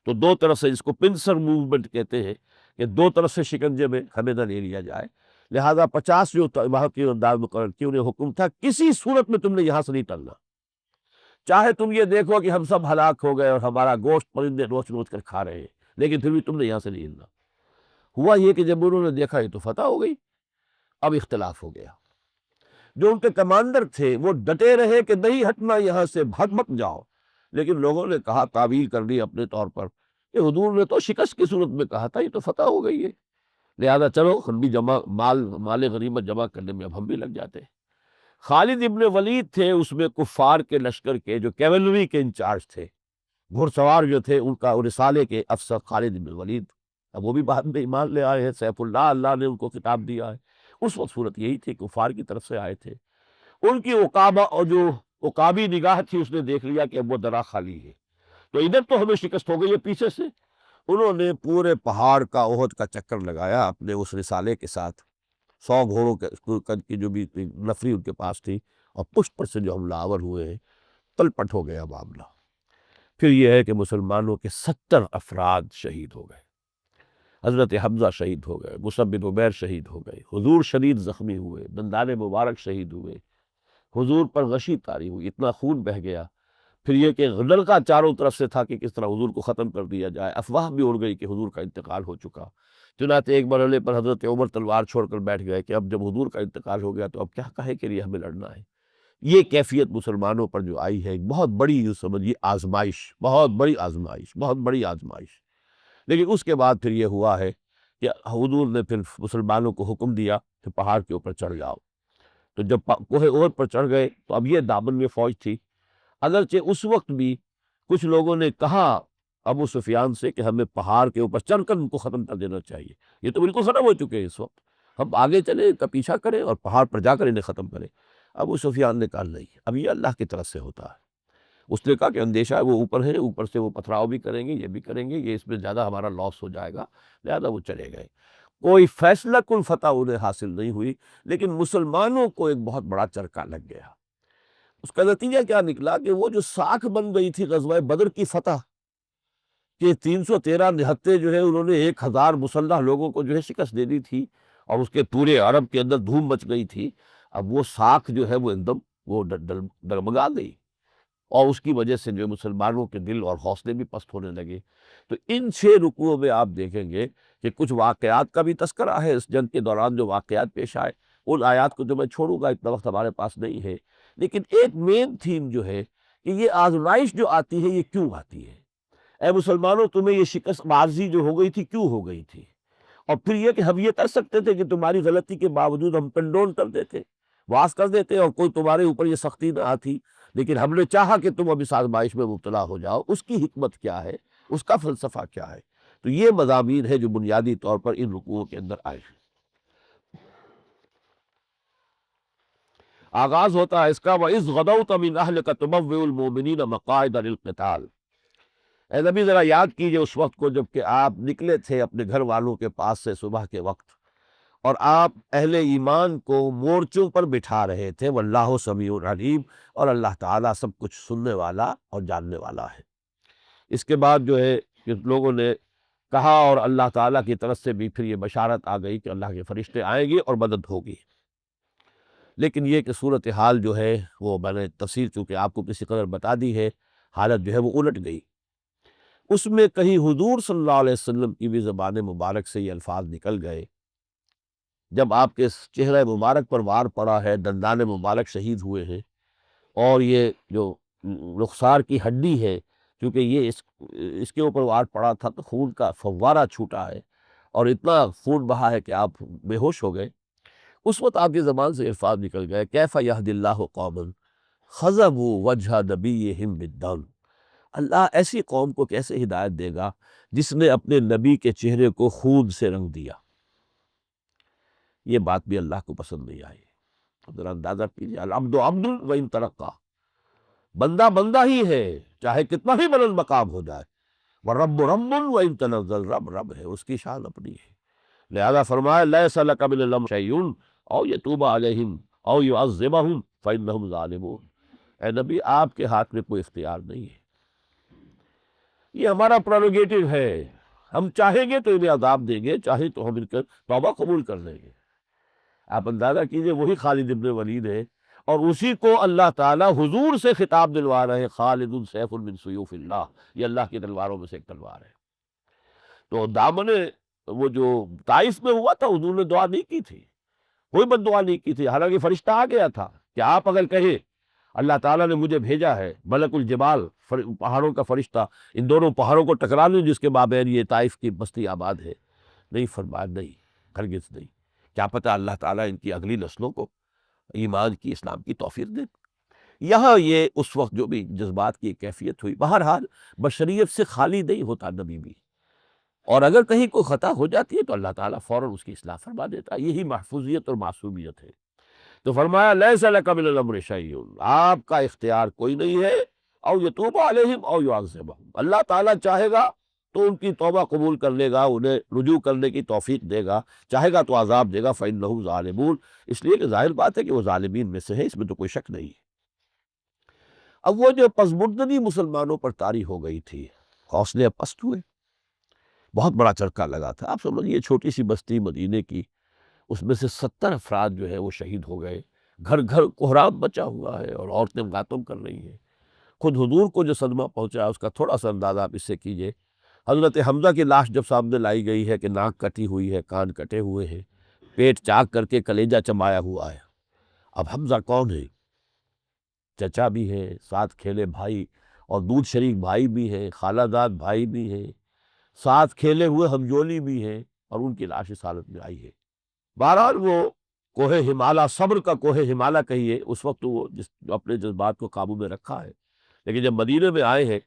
تو 2 طرف سے، اس کو پنسر موومنٹ کہتے ہیں، کہ 2 طرف سے شکنجے میں ہمیں نہ لے لیا جائے، لہذا 50 جو وہاں تیر انداز مقرر کی، انہیں حکم تھا کسی صورت میں تم نے یہاں سے نہیں ٹلنا، چاہے تم یہ دیکھو کہ ہم سب ہلاک ہو گئے اور ہمارا گوشت پرندے نوچ نوچ کر کھا رہے ہیں، لیکن پھر بھی تم نے یہاں سے نہیں ہلنا۔ ہوا یہ کہ جب انہوں نے دیکھا یہ تو فتح ہو گئی، اب اختلاف ہو گیا، جو ان کے کمانڈر تھے وہ ڈٹے رہے کہ نہیں ہٹنا یہاں سے، بھگ مت جاؤ، لیکن لوگوں نے کہا، تعویل کر لی اپنے طور پر، کہ حضور نے تو شکست کی صورت میں کہا تھا، یہ تو فتح ہو گئی ہے، لہذا چلو ہم بھی مال غنیمت جمع کرنے میں اب ہم بھی لگ جاتے ہیں۔ خالد ابن ولید تھے اس میں کفار کے لشکر کے جو کیولری کے انچارج تھے، گھڑ سوار جو تھے، ان کا رسالے کے افسر خالد ابن ولید، اب وہ بھی بعد میں ایمان لے آئے ہیں، سیف اللہ نے ان کو خطاب دیا ہے، اس وقت صورت یہی تھی، کفار کی طرف سے آئے تھے، ان کی عقابہ اور جو عقابی نگاہ تھی اس نے دیکھ لیا کہ اب وہ درہ خالی ہے، تو ادھر تو ہمیں شکست ہو گئی ہے پیچھے سے، انہوں نے پورے پہاڑ کا احد کا چکر لگایا اپنے اس رسالے کے ساتھ، 100 گھوڑوں کی جو بھی نفری ان کے پاس تھی، اور پشت پر سے جو حملہ آور ہوئے ہیں، تل پٹ ہو گیا معاملہ۔ پھر یہ ہے کہ مسلمانوں کے 70 افراد شہید ہو گئے، حضرت حمزہ شہید ہو گئے، مصعب بن عمیر شہید ہو گئے، حضور شدید زخمی ہوئے، دندان مبارک شہید ہوئے، حضور پر غشی طاری ہوئی، اتنا خون بہہ گیا۔ پھر یہ کہ لڑکا چاروں طرف سے تھا کہ کس طرح حضور کو ختم کر دیا جائے، افواہ بھی اڑ گئی کہ حضور کا انتقال ہو چکا۔ چنانچہ ایک مرحلے پر حضرت عمر تلوار چھوڑ کر بیٹھ گئے کہ اب جب حضور کا انتقال ہو گیا تو اب کیا کہے کے لیے ہمیں لڑنا ہے۔ یہ کیفیت مسلمانوں پر جو آئی ہے ایک بہت بڑی، یوں سمجھیے آزمائش، بہت بڑی آزمائش، بہت بڑی آزمائش۔ لیکن اس کے بعد پھر یہ ہوا ہے کہ حضور نے پھر مسلمانوں کو حکم دیا کہ پہاڑ کے اوپر چڑھ جاؤ۔ تو جب کوہ اور پر چڑھ گئے تو اب یہ دامن میں فوج تھی۔ اگرچہ اس وقت بھی کچھ لوگوں نے کہا ابو سفیان سے کہ ہمیں پہاڑ کے اوپر چڑھ کر ان کو ختم کر دینا چاہیے، یہ تو بالکل ختم ہو چکے ہیں اس وقت، ہم آگے چلیں، ان کا پیچھا کریں اور پہاڑ پر جا کر انہیں ختم کریں۔ ابو سفیان نے کہا نہیں، اب یہ اللہ کی طرف سے ہوتا ہے۔ اس نے کہا کہ اندیشہ ہے وہ اوپر ہے، اوپر سے وہ پتھراؤ بھی کریں گے، یہ بھی کریں گے، یہ اس میں زیادہ ہمارا لاس ہو جائے گا، لہذا وہ چلے گئے۔ کوئی فیصلہ کن فتح انہیں حاصل نہیں ہوئی، لیکن مسلمانوں کو ایک بہت بڑا چرکا لگ گیا۔ اس کا نتیجہ کیا نکلا کہ وہ جو ساکھ بن گئی تھی غزوہ بدر کی فتح کہ 313 نہتے جو ہے انہوں نے 1000 مسلح لوگوں کو جو ہے شکست دے دی تھی، اور اس کے پورے عرب کے اندر دھوم مچ گئی تھی، اب وہ ساکھ جو ہے وہ ایک دم وہ ڈگمگا گئی، اور اس کی وجہ سے جو مسلمانوں کے دل اور حوصلے بھی پست ہونے لگے۔ تو ان 6 رکوعوں میں آپ دیکھیں گے کہ کچھ واقعات کا بھی تذکرہ ہے اس جنگ کے دوران جو واقعات پیش آئے، ان آیات کو جو میں چھوڑوں گا، اتنا وقت ہمارے پاس نہیں ہے، لیکن ایک مین تھیم جو ہے کہ یہ آزمائش جو آتی ہے یہ کیوں آتی ہے؟ اے مسلمانوں، تمہیں یہ شکست بازی جو ہو گئی تھی کیوں ہو گئی تھی؟ اور پھر یہ کہ ہم یہ کر سکتے تھے کہ تمہاری غلطی کے باوجود ہم کنڈون کر دیتے، واس کر دیتے، اور کوئی تمہارے اوپر یہ سختی نہ آتی، لیکن ہم نے چاہا کہ تم اب اس آزمائش میں مبتلا ہو جاؤ۔ اس کی حکمت کیا ہے، اس کا فلسفہ کیا ہے؟ تو یہ مضامین ہے جو بنیادی طور پر ان رکوعوں کے اندر آئے ہیں۔ آغاز ہوتا ہے اس کا وَإِذْ غَدَوْتَ مِنْ أَهْلِكَ تُبَوِّئُ الْمُؤْمِنِينَ مَقَاعِدَ لِلْقِتَالِ۔ اے نبی ذرا یاد کیجئے اس وقت کو جب کہ آپ نکلے تھے اپنے گھر والوں کے پاس سے صبح کے وقت، اور آپ اہل ایمان کو مورچوں پر بٹھا رہے تھے، واللہ سمیع علیم، اور اللہ تعالیٰ سب کچھ سننے والا اور جاننے والا ہے۔ اس کے بعد جو ہے کہ لوگوں نے کہا، اور اللہ تعالیٰ کی طرف سے بھی پھر یہ بشارت آ گئی کہ اللہ کے فرشتے آئیں گے اور مدد ہوگی۔ لیکن یہ کہ صورتحال جو ہے وہ میں نے تفصیل چونکہ آپ کو کسی قدر بتا دی ہے، حالت جو ہے وہ الٹ گئی۔ اس میں کہیں حضور صلی اللہ علیہ وسلم کی بھی زبان مبارک سے یہ الفاظ نکل گئے، جب آپ کے چہرہ مبارک پر وار پڑا ہے، دندان مبارک شہید ہوئے ہیں، اور یہ جو رخسار کی ہڈی ہے، کیونکہ یہ اس کے اوپر وار پڑا تھا تو خون کا فوارہ چھوٹا ہے، اور اتنا خون بہا ہے کہ آپ بے ہوش ہو گئے۔ اس وقت آپ کی زبان سے الفاظ نکل گئے، کیف یہدی اللہ قوما خضبوا وجہ نبیہم بالدم۔ اللہ ایسی قوم کو کیسے ہدایت دے گا جس نے اپنے نبی کے چہرے کو خون سے رنگ دیا؟ یہ بات بھی اللہ کو پسند نہیں آئی۔ ذرا اندازہ کیجیے، العبد عبد وان ترقی، بندہ بندہ ہی ہے چاہے کتنا ہی بلند مقام ہو جائے، والرب رب وان تنزل، رب رب ہے، اس کی شان اپنی ہے۔ لہذا فرمایا لیس لک من الامر شیء او یتوب علیہم او یعذبہم فانہم ظالمون۔ اے نبی، آپ کے ہاتھ میں کوئی اختیار نہیں ہے، یہ ہمارا پریروگیٹو ہے، ہم چاہیں گے تو انہیں عذاب دیں گے، چاہیں تو ہم ان کا توبہ قبول کر لیں گے۔ آپ اندازہ کیجئے وہی خالد ابن ولید ہے، اور اسی کو اللہ تعالیٰ حضور سے خطاب دلوا رہے ہیں، خالد سیف من سیوف اللہ، یہ اللہ کی تلواروں میں سے ایک تلوار ہے۔ تو دامن وہ جو طائف میں ہوا تھا، حضور نے دعا نہیں کی تھی، کوئی بد دعا نہیں کی تھی، حالانکہ فرشتہ آ گیا تھا کہ آپ اگر کہیں اللہ تعالیٰ نے مجھے بھیجا ہے، ملک الجبال پہاڑوں کا فرشتہ ان دونوں پہاڑوں کو ٹکرا لوں جس کے مابین یہ طائف کی بستی آباد ہے، نہیں فرمایا، نہیں، ہرگز نہیں۔ کیا پتہ اللہ تعالیٰ ان کی اگلی نسلوں کو ایمان کی، اسلام کی توفیق دے۔ یہاں یہ اس وقت جو بھی جذبات کی کیفیت ہوئی، بہرحال بشریت سے خالی نہیں ہوتا نبی بھی، اور اگر کہیں کوئی خطا ہو جاتی ہے تو اللہ تعالیٰ فوراً اس کی اصلاح فرما دیتا ہے، یہی محفوظیت اور معصومیت ہے۔ تو فرمایا لیس لک من الامر شیء، آپ کا اختیار کوئی نہیں ہے، او یتوب علیہم او یعذبہم، اللہ تعالیٰ چاہے گا تو ان کی توبہ قبول کر لے گا، انہیں رجوع کرنے کی توفیق دے گا، چاہے گا تو عذاب دے گا، فإنہم ظالمون، اس لیے کہ ظاہر بات ہے کہ وہ ظالمین میں سے ہے، اس میں تو کوئی شک نہیں ہے۔ اب وہ جو پسماندگی مسلمانوں پر طاری ہو گئی تھی، حوصلے اب پست ہوئے، بہت بڑا چرکا لگا تھا. آپ سمجھیے چھوٹی سی بستی مدینے کی، اس میں سے 70 افراد جو ہے وہ شہید ہو گئے. گھر گھر کوہرام بچا ہوا ہے اور عورتیں ماتم کر رہی ہیں. خود حضور کو جو صدمہ پہنچا اس کا تھوڑا سا اندازہ آپ اس سے کیجئے. حضرت حمزہ کی لاش جب سامنے لائی گئی ہے کہ ناک کٹی ہوئی ہے، کان کٹے ہوئے ہیں، پیٹ چاک کر کے کلیجہ چمایا ہوا ہے. اب حمزہ کون ہے؟ چچا بھی ہے، ساتھ کھیلے بھائی اور دودھ شریک بھائی بھی ہیں، خالہ داد بھائی بھی ہیں، ساتھ کھیلے ہوئے ہمجولی بھی ہیں، اور ان کی لاش اس حالت میں آئی ہے. بہرحال وہ کوہ ہمالہ، صبر کا کوہ ہمالہ کہیے، اس وقت وہ اپنے جذبات کو قابو میں رکھا ہے. لیکن جب مدینے میں آئے ہیں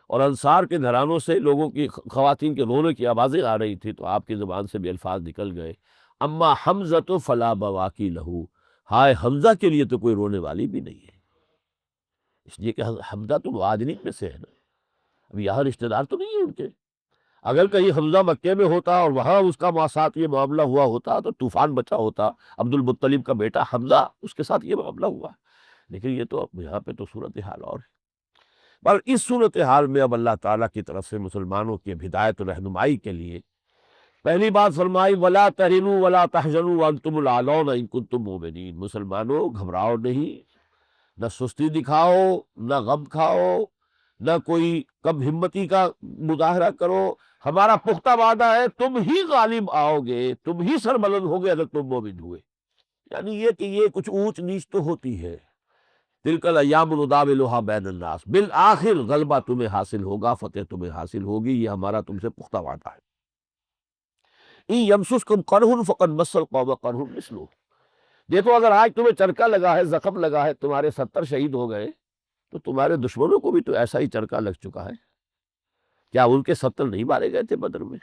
اور انصار کے گھرانوں سے لوگوں کی، خواتین کے رونے کی آوازیں آ رہی تھی، تو آپ کی زبان سے بھی الفاظ نکل گئے، اما حمزہ فلا بواکی لہو، ہائے حمزہ کے لیے تو کوئی رونے والی بھی نہیں ہے. اس لیے کہ حمزہ تو مہاجرین میں سے ہے نا، اب یہاں رشتہ دار تو نہیں ہے ان کے. اگر کہیں حمزہ مکے میں ہوتا اور وہاں اس کا ساتھ یہ معاملہ ہوا ہوتا تو طوفان بچا ہوتا. عبد المطلب کا بیٹا حمزہ، اس کے ساتھ یہ معاملہ ہوا. لیکن یہ تو اب یہاں پہ تو صورتحال اور ہے. پر اس صورتحال میں اب اللہ تعالیٰ کی طرف سے مسلمانوں کی ہدایت و رہنمائی کے لیے پہلی بات فرمائی، وَلَا تَهِنُوا وَلَا تَحْزَنُوا وَأَنْتُمُ الْأَعْلَوْنَ إِن كُنتُم مُؤْمِنِينَ. مسلمانوں گھبراؤ نہیں، نہ سستی دکھاؤ، نہ غم کھاؤ، نہ کوئی کم ہمتی کا مظاہرہ کرو. ہمارا پختہ وعدہ ہے تم ہی غالب آؤ گے، تم ہی سربلند ہوگے اگر تم مومن ہوئے. یعنی یہ کہ یہ کچھ اونچ نیچ تو ہوتی ہے، تلک الایام نداولها بین الناس، بالآخر غلبہ تمہیں حاصل ہوگا، فتح تمہیں حاصل ہوگی. یہ ہمارا تم سے پختہ وعدہ ہے. ان یمسسکم قرح فقد مس القوم قرح مثلہ. دیکھو اگر آج تمہیں چرکا لگا ہے، زخم لگا ہے، تمہارے 70 شہید ہو گئے، تو تمہارے دشمنوں کو بھی تو ایسا ہی چرکا لگ چکا ہے. کیا ان کے 70 نہیں مارے گئے تھے بدر میں؟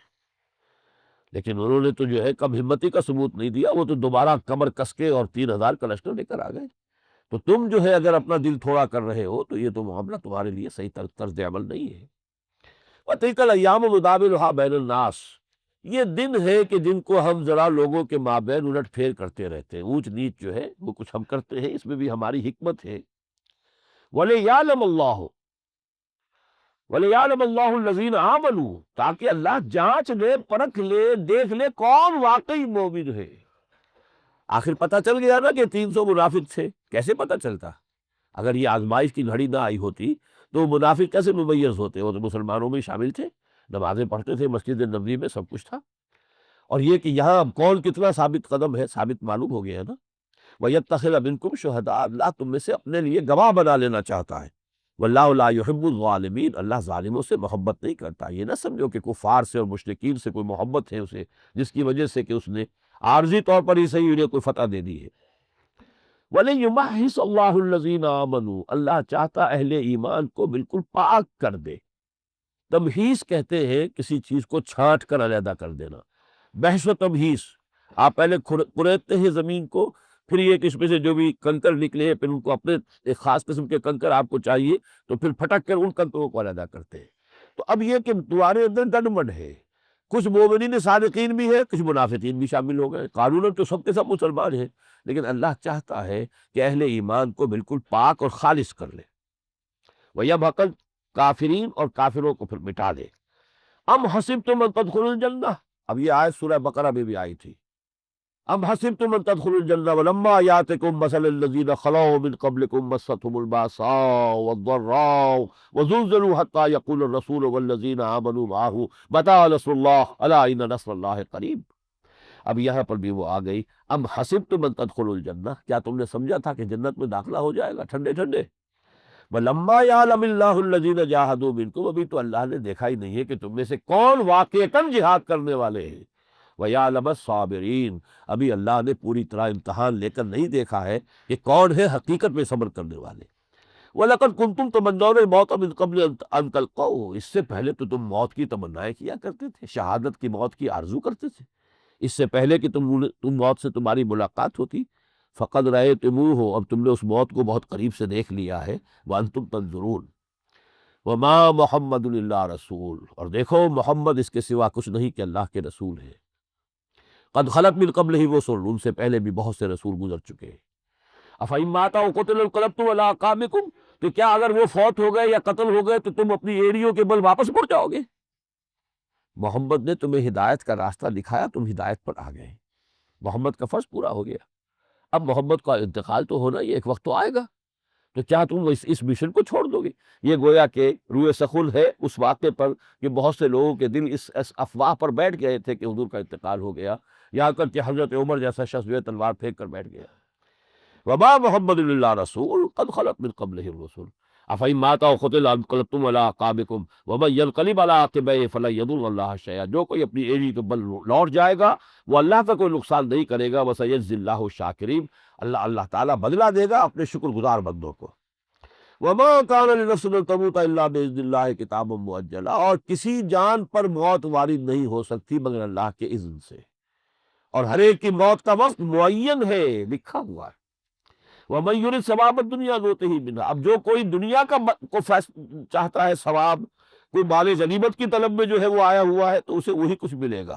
لیکن انہوں نے تو جو ہے کم ہمتی کا ثبوت نہیں دیا، وہ تو دوبارہ کمر کس کے اور 3000 کا لشکر لے کر آ گئے. تو تم جو ہے اگر اپنا دل تھوڑا کر رہے ہو تو یہ تو معاملہ تمہارے لیے صحیح طرز عمل نہیں ہے. وَتِلْكَ الْأَيَّامُ نُدَاوِلُهَا بَيْنَ النَّاسِ. یہ دن ہے کہ جن کو ہم ذرا لوگوں کے مابین الٹ پھیر کرتے رہتے ہیں. اونچ نیچ جو ہے وہ کچھ ہم کرتے ہیں، اس میں بھی ہماری حکمت ہے. وَلِيَعْلَمَ اللَّهُ وَلِيَعْلَمَ اللَّهُ الَّذِينَ آمَنُوا، تاکہ اللہ جانچ لے، پرکھ لے، دیکھ لے کون واقعی مومن ہے. آخر پتہ چل گیا نا کہ 300 منافق تھے. کیسے پتہ چلتا؟ اگر یہ آزمائش کی گھڑی نہ آئی ہوتی تو منافق کیسے ممیز ہوتے؟ وہ تو مسلمانوں میں شامل تھے، نمازیں پڑھتے تھے، مسجد نبوی میں سب کچھ تھا. اور یہ کہ یہاں اب کون کتنا ثابت قدم ہے، ثابت معلوم ہو گیا ہے نا. وَيَتَّخِذَ مِنكُمْ شُهَدَاءَ، اللہ تم میں سے اپنے لیے گواہ بنا لینا چاہتا ہے. وَاللَّهُ لَا يُحِبُّ الظَّالِمِينَ، اللہ ظالموں سے محبت نہیں کرتا. یہ نہ سمجھو کہ کفار سے اور مشرکین سے کوئی محبت ہے اسے، جس کی وجہ سے کہ اس نے عارضی طور پر ہی صحیح انہیں کوئی فتح دے دی ہے. وَلِيُمَحِّصَ اللَّهُ الَّذِينَ آمَنُوا، اللہ چاہتا اہل ایمان کو بالکل پاک کر دے. تمحیص کہتے ہیں کسی چیز کو چھانٹ کر علیحدہ کر دینا. بحث و تمحیص، آپ پہلے کریدتے ہیں زمین کو، پھر یہ کہ اس میں سے جو بھی کنکر نکلے، پھر ان کو اپنے ایک خاص قسم کے کنکر آپ کو چاہیے، تو پھر پھٹک کر ان کنکروں کو علیحدہ کرتے ہیں. تو اب یہ کہ تمہارے اندر ڈنمڈ ہے، کچھ مومنین صادقین بھی ہے، کچھ منافقین بھی شامل ہو گئے. قانون تو سب کے سب مسلمان ہیں، لیکن اللہ چاہتا ہے کہ اہل ایمان کو بالکل پاک اور خالص کر لے. وَيَمْحَقَ الْكَافِرِينَ، اور کافروں کو پھر مٹا دے. ام حسبتم ان تدخلوا الجنہ، اب یہ آیت سورہ بقرہ میں بھی آئی تھی. ام حسبتم ان تدخلوا الجنہ ولما یاتکم مثل الذین خلوا من قبلکم مستهم الباساء والضراء وزلزلوا حتى يقول الرسول والذین آمنوا معه متى نصر اللہ الا ان نصر اللہ قریب. اب یہاں پر بھی وہ آ گئی، ام حسبتم ان تدخلوا الجنہ، کیا تم نے سمجھا تھا کہ جنت میں داخلہ ہو جائے گا ٹھنڈے ٹھنڈے؟ وَلَمَّا يَعْلَمِ اللَّهُ الَّذِينَ جَاهَدُوا مِنكُمْ، ابھی تو اللہ نے دیکھا ہی نہیں ہے کہ تم میں سے کون واقعتاً جہاد کرنے والے ہیں. وَيَعْلَمَ الصَّابِرِينَ، ابھی اللہ نے پوری طرح امتحان لے کر نہیں دیکھا ہے کہ کون ہے حقیقت میں صبر کرنے والے. وَلَقَدْ كُنْتُمْ تَمَنَّوْنَ الْمَوْتَ مِنْ قَبْلِ أَنْ تَلْقَوْهُ، اس سے پہلے تو تم موت کی تمنائیں کیا کرتے تھے، شہادت کی، موت کی آرزو کرتے تھے، اس سے پہلے کہ تم موت سے تمہاری ملاقات ہوتی. فقد رأیتموہ، اب تم نے اس موت کو بہت قریب سے دیکھ لیا ہے. وانتم تنظرون. وما محمد الا رسول، اور دیکھو محمد اس کے سوا کچھ نہیں کہ اللہ کے رسول ہے. قد خلت من قبلہ رسل، ان سے پہلے بھی بہت سے رسول گزر چکے ہیں. افإن مات أو قتل انقلبتم على أعقابكم، تو کیا اگر وہ فوت ہو گئے یا قتل ہو گئے تو تم اپنی ایڑیوں کے بل واپس مڑ جاؤ گے؟ محمد نے تمہیں ہدایت کا راستہ دکھایا، تم ہدایت پر آ گئے، محمد کا فرض پورا ہو گیا۔ اب محمد کا انتقال تو ہونا، یہ ایک وقت تو آئے گا، تو کیا تم اس مشن کو چھوڑ دو گے؟ یہ گویا کہ روئے سخن ہے اس واقعے پر کہ بہت سے لوگوں کے دل اس افواہ پر بیٹھ گئے تھے کہ حضور کا انتقال ہو گیا، یہاں تک کہ حضرت عمر جیسا شخص جو ہے تلوار پھینک کر بیٹھ گیا۔ وما محمد الا رسول قد خلت من قبلہ الرسل افإن مات أو قتل انقلبتم على أعقابكم ومن ينقلب على عقبيه فلن يضر الله شيئا۔ جو کوئی اپنی ایڑی کے بل لوٹ جائے گا وہ اللہ کا کوئی نقصان نہیں کرے گا، وسيجزي الله الشاکرین، اللہ تعالیٰ بدلہ دے گا اپنے شکر گزار بندوں کو۔ وما كان لنفس ان تموت الا باذن الله کتابا مؤجلا، اور کسی جان پر موت وارد نہیں ہو سکتی مگر اللہ کے اذن سے، اور ہر ایک کی موت کا وقت معین ہے، لکھا ہوا ہے۔ وَمَن يُرِدْ ثواب الدنیا نُؤْتِهِ مِنْہَا، اب جو کوئی دنیا کا کو چاہتا ہے ثواب، کوئی مال غنیمت کی طلب میں جو ہے وہ آیا ہوا ہے تو اسے وہی کچھ ملے گا۔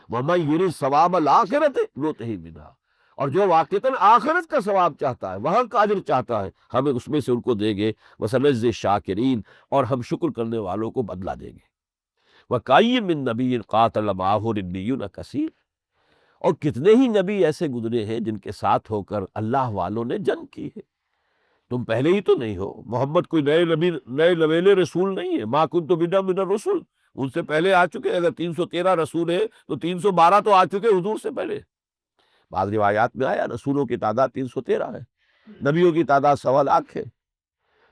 وَمَن يُرِدْ ثواب الآخرۃ نُؤْتِهِ مِنْہَا، اور جو واقعتاً آخرت کا ثواب چاہتا ہے، وہاں کا اجر چاہتا ہے، ہمیں اس میں سے ان کو دیں گے، وَسَنَجْزِي الشَّاکِرِینَ، اور ہم شکر کرنے والوں کو بدلہ دیں گے۔ وَكَأَيٍّ مِّن نَبِيٍّ قَاتَلَ مَعَهُ رِبِّيُّونَ کثیر، اور کتنے ہی نبی ایسے گزرے ہیں جن کے ساتھ ہو کر اللہ والوں نے جنگ کی ہے۔ تم پہلے ہی تو نہیں ہو، محمد کوئی نئے نبی، نئے نویلے رسول نہیں ہے، ما کنت بدعا من الرسل، ان سے پہلے آ چکے، اگر 313 رسول ہے تو 312 تو آ چکے حضور سے پہلے۔ بعض روایات میں آیا رسولوں کی تعداد 313 ہے، نبیوں کی تعداد 1.25 ہے۔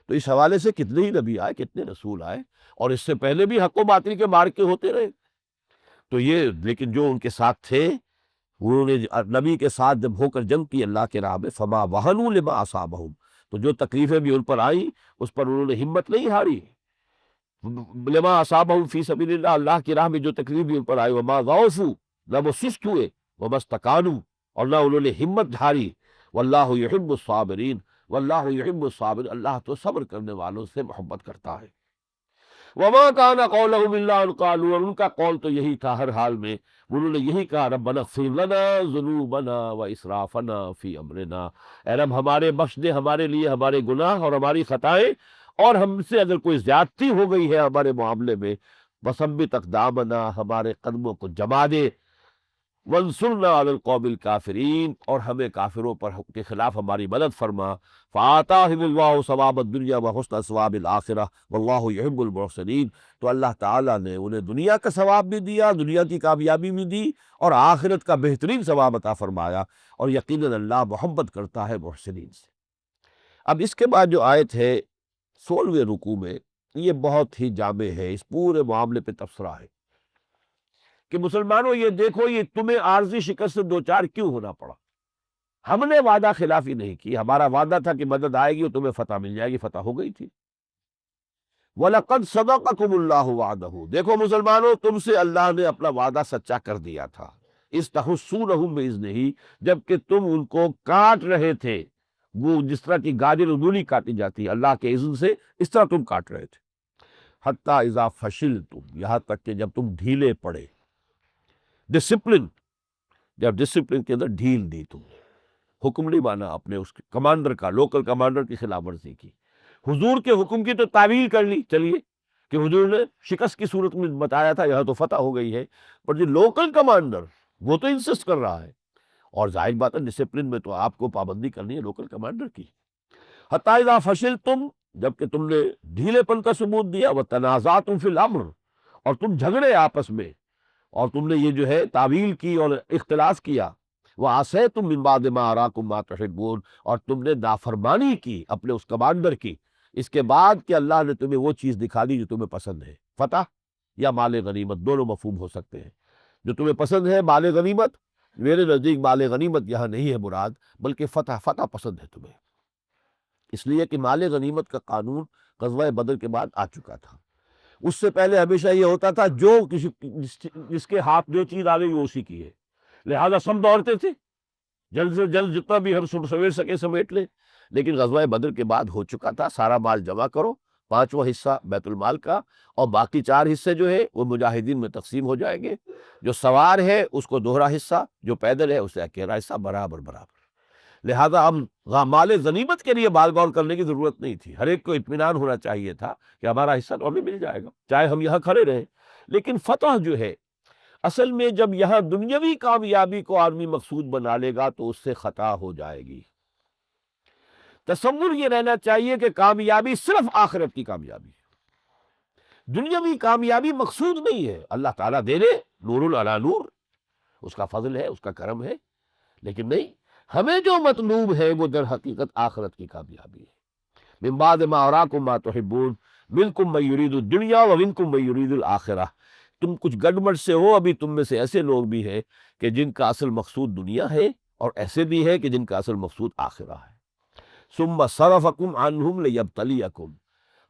تو اس حوالے سے کتنے ہی نبی آئے، کتنے رسول آئے، اور اس سے پہلے بھی حق و باطل کے مارکے ہوتے رہے۔ تو یہ لیکن جو ان کے ساتھ تھے، انہوں نے نبی کے ساتھ جب ہو کر جنگ کی اللہ کے راہ میں، فما وہنوا لما اصابہم، تو جو تکلیفیں بھی ان پر آئیں اس پر انہوں نے ہمت نہیں ہاری۔ لما اصابہم فی سبیل اللہ، اللہ کی راہ میں جو تکلیف بھی ان پر آئی، وما ضعفوا، نہ وہ سست ہوئے، وما استکانوا، اور نہ انہوں نے ہمت ہاری۔ واللہ یحب الصابرین، واللہ یحب الصابرین، اللہ تو صبر کرنے والوں سے محبت کرتا ہے۔ وما كان قولهم الا ان قالوا، اور ان کا قول تو یہی تھا ہر حال میں، انہوں نے یہی کہا ربنا اغفر لنا ذنوبنا واسرافنا فی امرنا، اے رب ہمارے بخش دے ہمارے لیے ہمارے گناہ اور ہماری خطائیں، اور ہم سے اگر کوئی زیادتی ہو گئی ہے ہمارے معاملے میں، وثبت اقدامنا، ہمارے قدموں کو جما دے، وانصرنا علی القوم الکافرین، اور ہمیں کافروں پر کے خلاف ہماری مدد فرما۔ فآتاہم اللہ ثواب الدنیا وحسن ثواب الآخرہ واللہ یحب المحسنین، تو اللہ تعالیٰ نے انہیں دنیا کا ثواب بھی دیا، دنیا کی کامیابی بھی دی، اور آخرت کا بہترین ثواب عطا فرمایا، اور یقیناً اللہ محبت کرتا ہے محسنین سے۔ اب اس کے بعد جو آیت ہے 16ویں رکوع میں، یہ بہت ہی جامع ہے، اس پورے معاملے پہ تبصرہ ہے کہ مسلمانوں یہ دیکھو، یہ تمہیں عارضی شکست سے دوچار کیوں ہونا پڑا؟ ہم نے وعدہ خلافی نہیں کی، ہمارا وعدہ تھا کہ مدد آئے گی اور تمہیں فتح مل جائے گی، فتح ہو گئی تھی۔ وَلَقَدْ صَدَقَكُمُ اللَّهُ وَعْدَهُ، دیکھو مسلمانوں، تم سے اللہ نے اپنا وعدہ سچا کر دیا تھا۔ اِذْ تَحُسُّونَهُم بِإِذْنِهِ، جبکہ تم ان کو کاٹ رہے تھے، وہ جس طرح کی گاجر اندولی کاٹی جاتی ہے اللہ کے اذن سے، اس طرح تم کاٹ رہے تھے۔ حتیٰ اذا فشلتم، یہاں تک کہ جب تم ڈھیلے پڑے، ڈسپلن، جب ڈسپلن کے اندر ڈھیل دی تم نے، حکم نہیں مانا اپنے اس کمانڈر کا، لوکل کمانڈر کی خلاف ورزی کی، حضور کے حکم کی تو تعویل کر لی، چلیے کہ حضور نے شکست کی صورت میں بتایا تھا، یہاں تو فتح ہو گئی ہے، پر جو لوکل کمانڈر وہ تو انسسٹ کر رہا ہے، اور ظاہر بات ہے ڈسپلن میں تو آپ کو پابندی کرنی ہے لوکل کمانڈر کی۔ حتیٰ اذا فشلتم، جبکہ تم نے ڈھیلے پن کا ثبوت دیا، وتنازعتم فی الامر، اور تم جھگڑے آپس میں، اور تم نے یہ جو ہے تعویل کی اور اختلاف کیا، وعصیتم من بعد ما اراکم ما تحبون، اور تم نے نافرمانی کی اپنے اس کمانڈر کی، اس کے بعد کہ اللہ نے تمہیں وہ چیز دکھا دی جو تمہیں پسند ہے، فتح یا مال غنیمت، دونوں مفہوم ہو سکتے ہیں۔ جو تمہیں پسند ہے مال غنیمت، میرے نزدیک مال غنیمت یہاں نہیں ہے مراد، بلکہ فتح پسند ہے تمہیں، اس لیے کہ مال غنیمت کا قانون غزوہ بدر کے بعد آ چکا تھا۔ اس سے پہلے ہمیشہ یہ ہوتا تھا جو جس کے ہاتھ جو چیز آ گئی وہ اسی کی ہے، لہذا سب دوڑتے تھے جلد سے جلد جتنا بھی ہم سمیٹ سکے سمیٹ لیں، لیکن غزوہ بدر کے بعد ہو چکا تھا سارا مال جمع کرو، 5واں حصہ بیت المال کا، اور باقی 4 حصے جو ہے وہ مجاہدین میں تقسیم ہو جائیں گے، جو سوار ہے اس کو دوہرا حصہ، جو پیدل ہے اسے اکیلا حصہ، برابر برابر۔ لہذا اب مال غنیمت کے لیے بال غور کرنے کی ضرورت نہیں تھی، ہر ایک کو اطمینان ہونا چاہیے تھا کہ ہمارا حصہ تو ہمیں مل جائے گا، چاہے ہم یہاں کھڑے رہیں، لیکن فتح جو ہے اصل میں جب یہاں دنیاوی کامیابی کو آدمی مقصود بنا لے گا تو اس سے خطا ہو جائے گی۔ تصور یہ رہنا چاہیے کہ کامیابی صرف آخرت کی کامیابی ہے، دنیاوی کامیابی مقصود نہیں ہے۔ اللہ تعالیٰ دے دے، نور علی نور، اس کا فضل ہے، اس کا کرم ہے، لیکن نہیں، ہمیں جو مطلوب ہے وہ در حقیقت آخرت کی کامیابی ہے۔ من بعد ما اراکم ما تحبون منکم من یرید الدنیا ومنکم من یرید الآخرہ، تم کچھ گڑبڑ سے ہو، ابھی تم میں سے ایسے لوگ بھی ہیں کہ جن کا اصل مقصود دنیا ہے، اور ایسے بھی ہے کہ جن کا اصل مقصود آخرہ ہے۔ ثم صرفکم عنہم لیبتلیکم،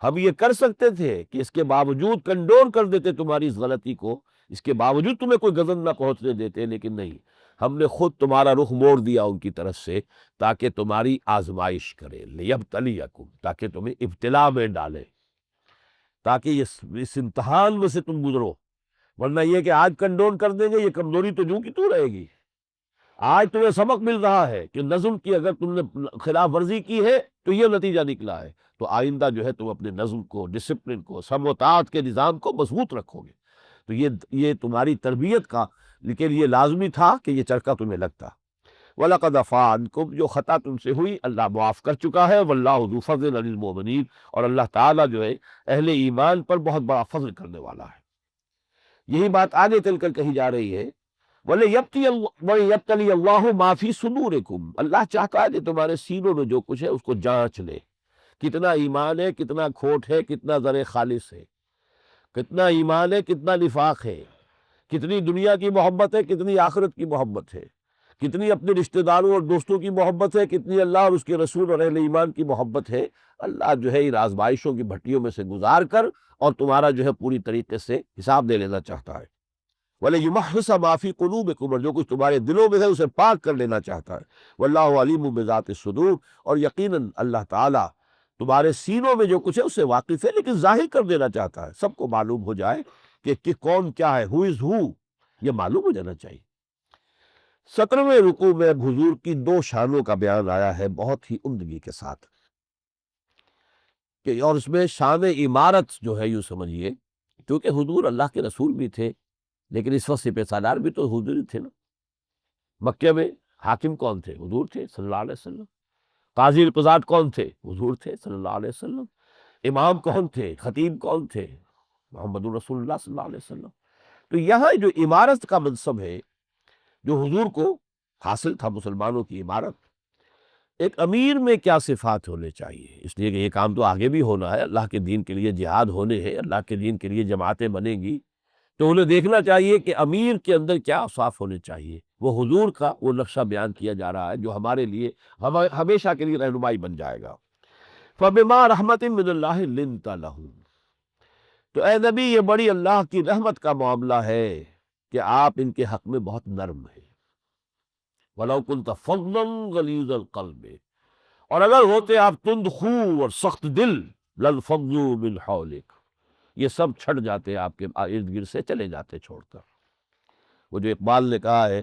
ہم یہ کر سکتے تھے کہ اس کے باوجود کنڈول کر دیتے تمہاری اس غلطی کو، اس کے باوجود تمہیں کوئی غضب نہ پہنچنے دیتے، لیکن نہیں، ہم نے خود تمہارا رخ موڑ دیا ان کی طرف سے تاکہ تمہاری آزمائش کرے، لیبتلیکم، تاکہ تمہیں ابتلا میں ڈالے، تاکہ اس امتحان میں سے تم گزرو۔ ورنہ یہ کہ آج کنڈول کر دیں گے، یہ کمزوری تو جو کی تو رہے گی۔ آج تمہیں سبق مل رہا ہے کہ نظم کی اگر تم نے خلاف ورزی کی ہے تو یہ نتیجہ نکلا ہے، تو آئندہ جو ہے تم اپنے نظم کو، ڈسپلن کو، سم و طاعت کے نظام کو مضبوط رکھو گے۔ تو یہ تمہاری تربیت کا، لیکن یہ لازمی تھا کہ یہ چرکا تمہیں لگتا۔ وَلَقَدْ عَفَا عَنْكُمْ، جو خطا تم سے ہوئی اللہ معاف کر چکا ہے، وَاللَّهُ ذُو فضل علی المؤمنین، اور اللہ تعالیٰ جو ہے اہل ایمان پر بہت بڑا فضل کرنے والا ہے۔ یہی بات آگے چل کر کہی جا رہی ہے، وَلِيَبْتَلِيَ اللَّهُ مَا فِي صُدُورِكُمْ، اللہ چاہتا ہے کہ تمہارے سینوں میں جو کچھ ہے اس کو جانچ لے، کتنا ایمان ہے، کتنا کھوٹ ہے، کتنا زر خالص ہے، کتنا ایمان ہے، کتنا نفاق ہے، کتنی دنیا کی محبت ہے، کتنی آخرت کی محبت ہے، کتنی اپنے رشتہ داروں اور دوستوں کی محبت ہے، کتنی اللہ اور اس کے رسول اور اہل ایمان کی محبت ہے۔ اللہ جو ہے ان آزمائشوں کی بھٹیوں میں سے گزار کر اور تمہارا جو ہے پوری طریقے سے حساب دے لینا چاہتا ہے۔ وَلِيُمَحِّصَ مَا فِي قُلُوبِكُمْ، اور جو کچھ تمہارے دلوں میں ہے اسے پاک کر لینا چاہتا ہے۔ وَاللَّهُ عَلِيمٌ بِذَاتِ الصُّدُورِ، اور یقیناً اللہ تعالیٰ تمہارے سینوں میں جو کچھ ہے اس سے واقف ہے، لیکن ظاہر کر دینا چاہتا ہے، سب کو معلوم ہو جائے کہ کون کیا ہے، who is who، یہ معلوم ہو جانا چاہیے۔ 17ویں رکوع میں حضور کی دو شانوں کا بیان آیا ہے بہت ہی عمدگی کے ساتھ، کہ اور اس میں شان امارت جو ہے، یوں سمجھیے، کیونکہ حضور اللہ کے رسول بھی تھے، لیکن اس وقت سپہ سالار بھی تو حضور ہی تھے نا۔ مکہ میں حاکم کون تھے؟ حضور تھے صلی اللہ علیہ وسلم۔ قاضی القضات کون تھے؟ حضور تھے صلی اللہ علیہ وسلم۔ امام کون تھے؟ خطیب کون تھے؟ محمد رسول اللہ صلی اللہ علیہ وسلم۔ تو یہاں جو امارت کا منصب ہے جو حضور کو حاصل تھا، مسلمانوں کی امارت، ایک امیر میں کیا صفات ہونے چاہیے؟ اس لیے کہ یہ کام تو آگے بھی ہونا ہے، اللہ کے دین کے لیے جہاد ہونے ہیں، اللہ کے دین کے لیے جماعتیں بنیں گی، تو انہیں دیکھنا چاہیے کہ امیر کے اندر کیا اوصاف ہونے چاہیے۔ وہ حضور کا وہ نقشہ بیان کیا جا رہا ہے جو ہمارے لیے ہمیشہ کے لیے رہنمائی بن جائے گا۔ فَبِمَا رَحْمَةٍ مِّنَ اللَّهِ لِنْتَ لَهُمْ، تو اے نبی یہ بڑی اللہ کی رحمت کا معاملہ ہے کہ آپ ان کے حق میں بہت نرم ہیں۔ وَلَوْ كُنْتَ فَظًّا غَلِيظَ الْقَلْبِ، اور اگر ہوتے آپ تند خو اور سخت دل، لَانفَضُّوا مِنْ حَوْلِكَ، یہ سب چھٹ جاتے آپ کے ارد گرد سے چلے جاتے چھوڑ کر۔ وہ جو اقبال نے کہا ہے،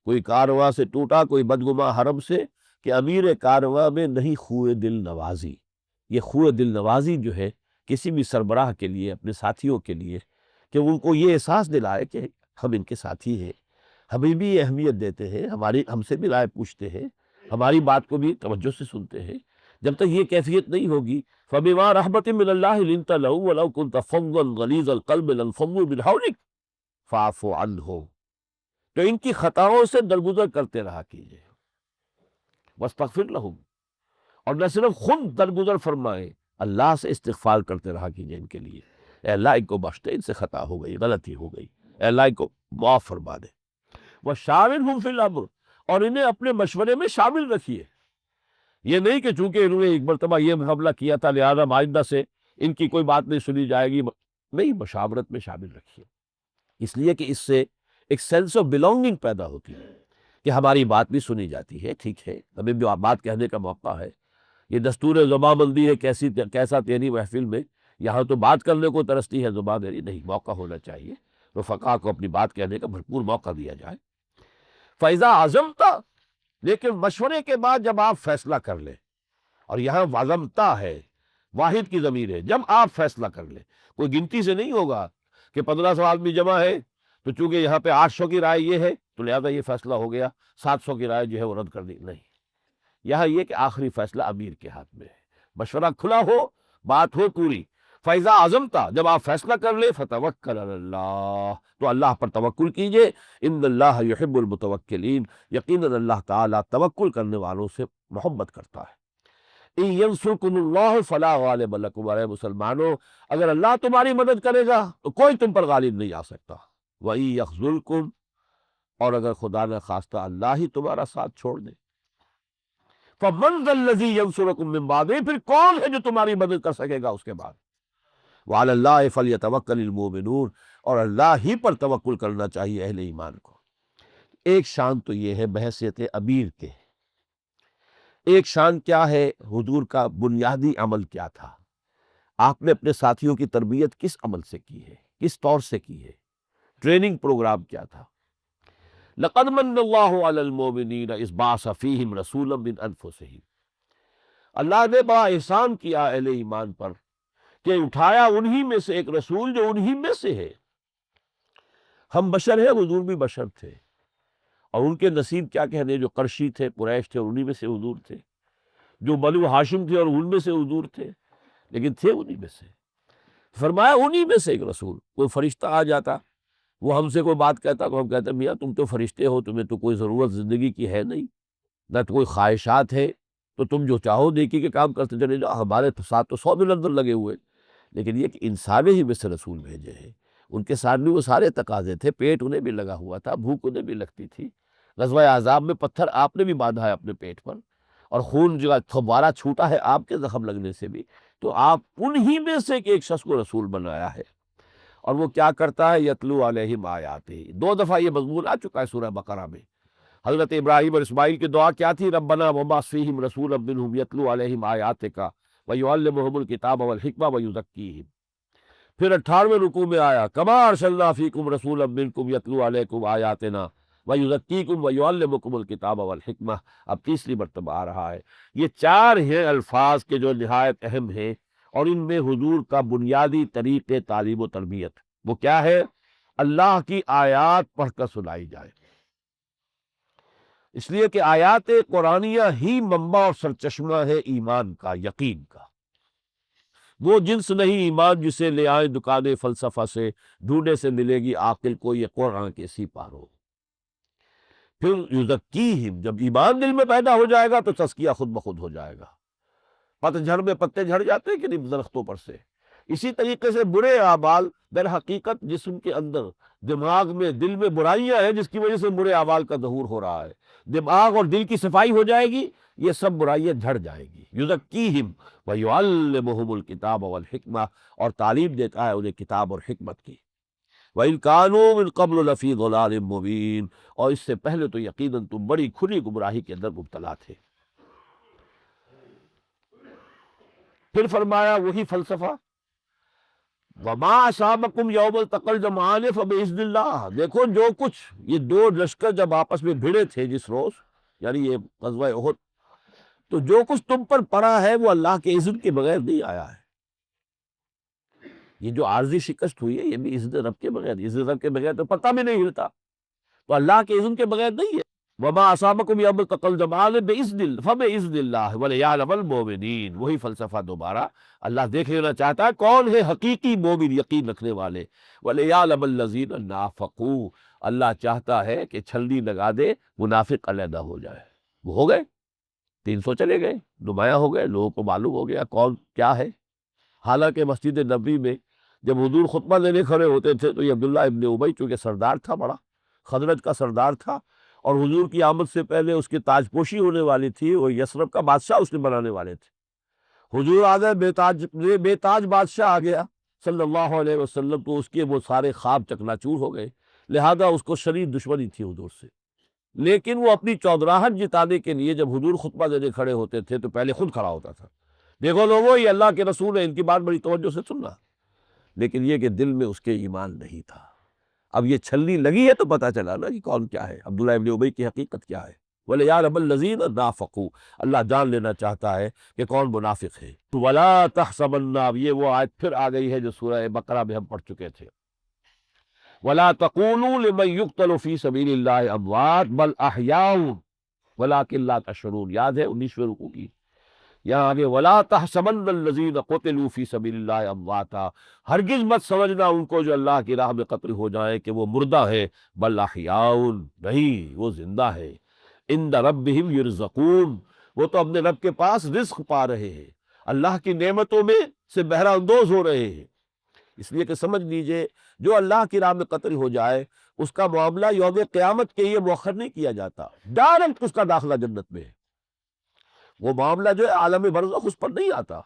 کوئی کارواں سے ٹوٹا کوئی بدگماں حرم سے، کہ امیر کارواں میں نہیں خوئے دل نوازی۔ یہ خوئے دل نوازی جو ہے کسی بھی سربراہ کے لیے، اپنے ساتھیوں کے لیے، کہ ان کو یہ احساس دلائے کہ ہم ان کے ساتھی ہیں، ہمیں بھی یہ اہمیت دیتے ہیں، ہم سے بھی رائے پوچھتے ہیں، ہماری بات کو بھی توجہ سے سنتے ہیں۔ جب تک یہ کیفیت نہیں ہوگی، فَبِمَا رَحْمَةٍ مِّنَ اللَّهِ لِنْتَ لَهُمْ وَلَوْ كُنْتَ فَظًّا غَلِيظَ الْقَلْبِ لَانفَضُّوا مِنْ حَوْلِكَ فَاعْفُ عَنْهُمْ، تو ان کی خطاؤں سے درگزر کرتے رہا کیجیے۔ وَاسْتَغْفِرْ لَهُمْ، اور نہ صرف خود درگزر فرمائے، اللہ سے استغفار کرتے رہا کیجیے ان کے لیے، اے اللہ ان کو بخش دے، ان سے خطا ہو گئی، غلطی ہو گئی، اے اللہ ان کو معاف فرما دے۔ وَشَاوِرْهُمْ فِي الْأَمْرِ، اور انہیں اپنے مشورے میں شامل رکھیے۔ یہ نہیں کہ چونکہ انہوں نے ایک مرتبہ یہ مقابلہ کیا تھا لہذا آئندہ سے ان کی کوئی بات نہیں سنی جائے گی، نہیں، مشاورت میں شامل رکھیے، اس لیے کہ اس سے ایک سینس آف بلونگنگ پیدا ہوتی ہے کہ ہماری بات بھی سنی جاتی ہے، ٹھیک ہے، ہمیں بھی بات کہنے کا موقع ہے۔ یہ دستور زباں بندی ہے کیسا تیری محفل میں، یہاں تو بات کرنے کو ترستی ہے زباں میری، نہیں، موقع ہونا چاہیے، رفقا کو اپنی بات کہنے کا بھرپور موقع دیا جائے۔ فَإِذَا عَزَمْتَ، لیکن مشورے کے بعد جب آپ فیصلہ کر لیں، اور یہاں وزمتا ہے، واحد کی ضمیر ہے، جب آپ فیصلہ کر لیں، کوئی گنتی سے نہیں ہوگا کہ 1500 آدمی جمع ہے تو چونکہ یہاں پہ 800 کی رائے یہ ہے تو لہذا یہ فیصلہ ہو گیا، 700 کی رائے جو ہے وہ رد کر دی، نہیں، یہاں یہ کہ آخری فیصلہ امیر کے ہاتھ میں ہے، مشورہ کھلا ہو، بات ہو پوری۔ فیضا عزمتا، جب آپ فیصلہ کر لیں، فتوکل علی اللہ، تو اللہ پر توکل کیجئے، ان اللہ یحب المتوکلین، یقیناً اللہ تعالیٰ توکل کرنے والوں سے محبت کرتا ہے۔ ان ینصرکم اللہ فلا غالب لکم، اے مسلمانوں اگر اللہ تمہاری مدد کرے گا تو کوئی تم پر غالب نہیں آ سکتا، وَإِن یخذلکم، اور اگر خدا نہ خواستہ اللہ ہی تمہارا ساتھ چھوڑ دے، فَمَنْ ذَا الَّذِي يَنصُرُكُم مِّن بَعْدِهِ، پھر کون ہے جو تمہاری مدد کر سکے گا اس کے بعد؟ وَعَلَى اللَّهِ فَلْيَتَوَكَّلِ الْمُؤْمِنُونَ، اور اللہ ہی پر توکل کرنا چاہیے اہل ایمان کو۔ ایک شان تو یہ ہے بحیثیت امیر کے، ایک شان کیا ہے، حضور کا بنیادی عمل کیا تھا، آپ نے اپنے ساتھیوں کی تربیت کس عمل سے کی ہے، کس طور سے کی ہے، ٹریننگ پروگرام کیا تھا۔ لَقَدْ مَنَّ اللَّهُ عَلَى الْمُؤْمِنِينَ إِذْ بَعَثَ فِيهِمْ رَسُولًا مِّنْ أَنفُسِهِمْ، اللہ نے بڑا احسان کیا اہل ایمان پر کہ اٹھایا انہی میں سے ایک رسول جو انہی میں سے ہے۔ ہم بشر ہیں، حضور بھی بشر تھے، اور ان کے نصیب کیا کہنے، جو قرشی تھے، قریش تھے، انہی میں سے حضور تھے، جو بنو ہاشم تھے اور ان میں سے حضور تھے، لیکن تھے انہی میں سے۔ فرمایا انہی میں سے ایک رسول، کوئی فرشتہ آ جاتا، وہ ہم سے کوئی بات کہتا تو ہم کہتے میاں تم تو فرشتے ہو، تمہیں تو کوئی ضرورت زندگی کی ہے نہیں، نہ تو کوئی خواہشات ہے، تو تم جو چاہو دیکھی کے کام کرتے چلے جاؤ، ہمارے ساتھ تو 100 دل اندر لگے ہوئے۔ لیکن یہ کہ انسان ہی میں سے رسول بھیجے ہیں، ان کے سامنے وہ سارے تقاضے تھے، پیٹ انہیں بھی لگا ہوا تھا، بھوک انہیں بھی لگتی تھی، غزوہ احزاب میں پتھر آپ نے بھی باندھا ہے اپنے پیٹ پر، اور خون جو تھوبارہ چھوٹا ہے آپ کے زخم لگنے سے بھی، تو آپ انہی میں سے ایک شخص کو رسول بنایا ہے۔ اور وہ کیا کرتا ہے، یتلو علیہم آیاتہ، 2 دفعہ یہ مضمون آ چکا ہے سورہ بقرہ میں۔ حضرت ابراہیم اور اسماعیل کی دعا کیا تھی، ربنا وابعث فیہم رسولا منہم یتلو علیہم آیاتک ویعلمہم الکتاب والحکمہ ویزکیہم۔ پھر 18ویں رکوع میں آیا، کما ارسلنا فیکم رسولا منکم یتلو علیکم آیاتنا ویزکیکم ویعلمکم الکتاب والحکمہ، اب تیسری مرتبہ آ رہا ہے۔ یہ 4 ہیں الفاظ کے جو نہایت اہم ہیں، اور ان میں حضور کا بنیادی طریقے تعلیم و تربیت وہ کیا ہے، اللہ کی آیات پڑھ کر سنائی جائے، اس لیے کہ آیات قرآنیہ ہی منبع اور سرچشمہ ہے ایمان کا، یقین کا۔ وہ جنس نہیں ایمان جسے لے آئیں دکان فلسفہ سے، ڈھونڈے سے ملے گی عاقل کو یہ قرآن کے سی پارو۔ پھر یزکیہم، جب ایمان دل میں پیدا ہو جائے گا تو تزکیہ خود بخود ہو جائے گا۔ پت جھڑ میں پتے جھڑ جاتے ہیں کہ نہیں درختوں پر سے، اسی طریقے سے برے اعمال، در حقیقت جسم کے اندر، دماغ میں، دل میں برائیاں ہیں جس کی وجہ سے برے اعمال کا ظہور ہو رہا ہے، دماغ اور دل کی صفائی ہو جائے گی، یہ سب برائیاں جھڑ جائیں گی۔ یزکیہم ویعلمہم الکتاب والحکمہ، اور تعلیم دیتا ہے انہیں کتاب اور حکمت کی۔ وَإِن كَانُوا مِن قَبْلُ لَفِي ضَلَالٍ مُّبِينٍ، اور اس سے پہلے تو یقیناً تم بڑی کھلی گمراہی کے اندر مبتلا تھے۔ پھر فرمایا وہی فلسفہ، وَمَا أَصَابَكُمْ يَوْمَ الْتَقَى الْجَمْعَانِ فَبِإِذْنِ اللَّهِ، دیکھو جو کچھ یہ 2 لشکر جب آپس میں بھڑے تھے جس روز، یعنی یہ غزوہ احد، تو جو کچھ تم پر پڑا ہے وہ اللہ کے اذن کے بغیر نہیں آیا ہے۔ یہ جو عارضی شکست ہوئی ہے یہ بھی اذن رب کے بغیر، اذن رب کے بغیر تو پتہ بھی نہیں ہلتا، تو اللہ کے اذن کے بغیر نہیں ہے۔ وَمَا أَصَابَكُمْ يَوْمَ الْتَقَى الْجَمْعَانِ فَبِإِذْنِ اللَّهِ وَلِيَعْلَمَ الْمُؤْمِنِينَ، وہی فلسفہ دوبارہ اللہ دیکھ لینا چاہتا ہے کون ہے حقیقی مومن، یقین رکھنے والے۔ وَلِيَعْلَمَ الَّذِينَ نَافَقُوا، اللہ چاہتا ہے کہ چھلنی لگا دے، منافق علیحدہ ہو جائے۔ وہ ہو گئے، 300 چلے گئے، نمایاں ہو گئے، لوگوں کو معلوم ہو گیا کون کیا ہے۔ حالانکہ مسجد نبوی میں جب حضور خطبہ دینے کھڑے ہوتے تھے تو یہ عبداللہ ابن ابی چونکہ سردار تھا، بڑا خزرج کا سردار تھا، اور حضور کی آمد سے پہلے اس کی تاج پوشی ہونے والی تھی، وہ یثرب کا بادشاہ اس نے بنانے والے تھے۔ حضور آ گئے، بے تاج بادشاہ آ گیا صلی اللہ علیہ وسلم، تو اس کے وہ سارے خواب چکنا چور ہو گئے، لہذا اس کو شدید دشمنی تھی حضور سے۔ لیکن وہ اپنی چودراہٹ جتانے کے لیے جب حضور خطبہ دینے کھڑے ہوتے تھے تو پہلے خود کھڑا ہوتا تھا، دیکھو لوگوں یہ اللہ کے رسول ہیں، ان کی بات بڑی توجہ سے سننا۔ لیکن یہ کہ دل میں اس کے ایمان نہیں تھا۔ اب یہ چھلنی لگی ہے تو پتہ چلا نا کہ کون کیا ہے، عبداللہ ابن ابی کی حقیقت کیا ہے۔ وَلِيَعْلَمَ الَّذِينَ نَافَقُوا، اللہ جان لینا چاہتا ہے کہ کون منافق ہے۔ وَلَا تَحْسَبَنَّ، اب یہ وہ آیت پھر آ گئی ہے جو سورہ بقرہ میں ہم پڑھ چکے تھے، ولا تقولوا لمن يقتل في سبيل الله اموات بل احیاء ولکن لا تشعرون، یاد ہے 19ویں رکوع کی، یہاں آگے ولا تحسبن الذین قتلوا فی سبیل اللہ امواتا، ہرگز مت سمجھنا ان کو جو اللہ کی راہ میں قتل ہو جائیں کہ وہ مردہ ہے، بل احیاء، نہیں وہ زندہ ہے، عند ربہم یرزقون، وہ تو اپنے رب کے پاس رزق پا رہے ہیں، اللہ کی نعمتوں میں سے بہرہ اندوز ہو رہے ہیں۔ اس لیے کہ سمجھ لیجئے جو اللہ کی راہ میں قتل ہو جائے اس کا معاملہ یوم قیامت کے لیے مؤخر نہیں کیا جاتا، ڈائریکٹ اس کا داخلہ جنت میں ہے۔ وہ معاملہ جو ہے عالم برزخ اس پر نہیں آتا،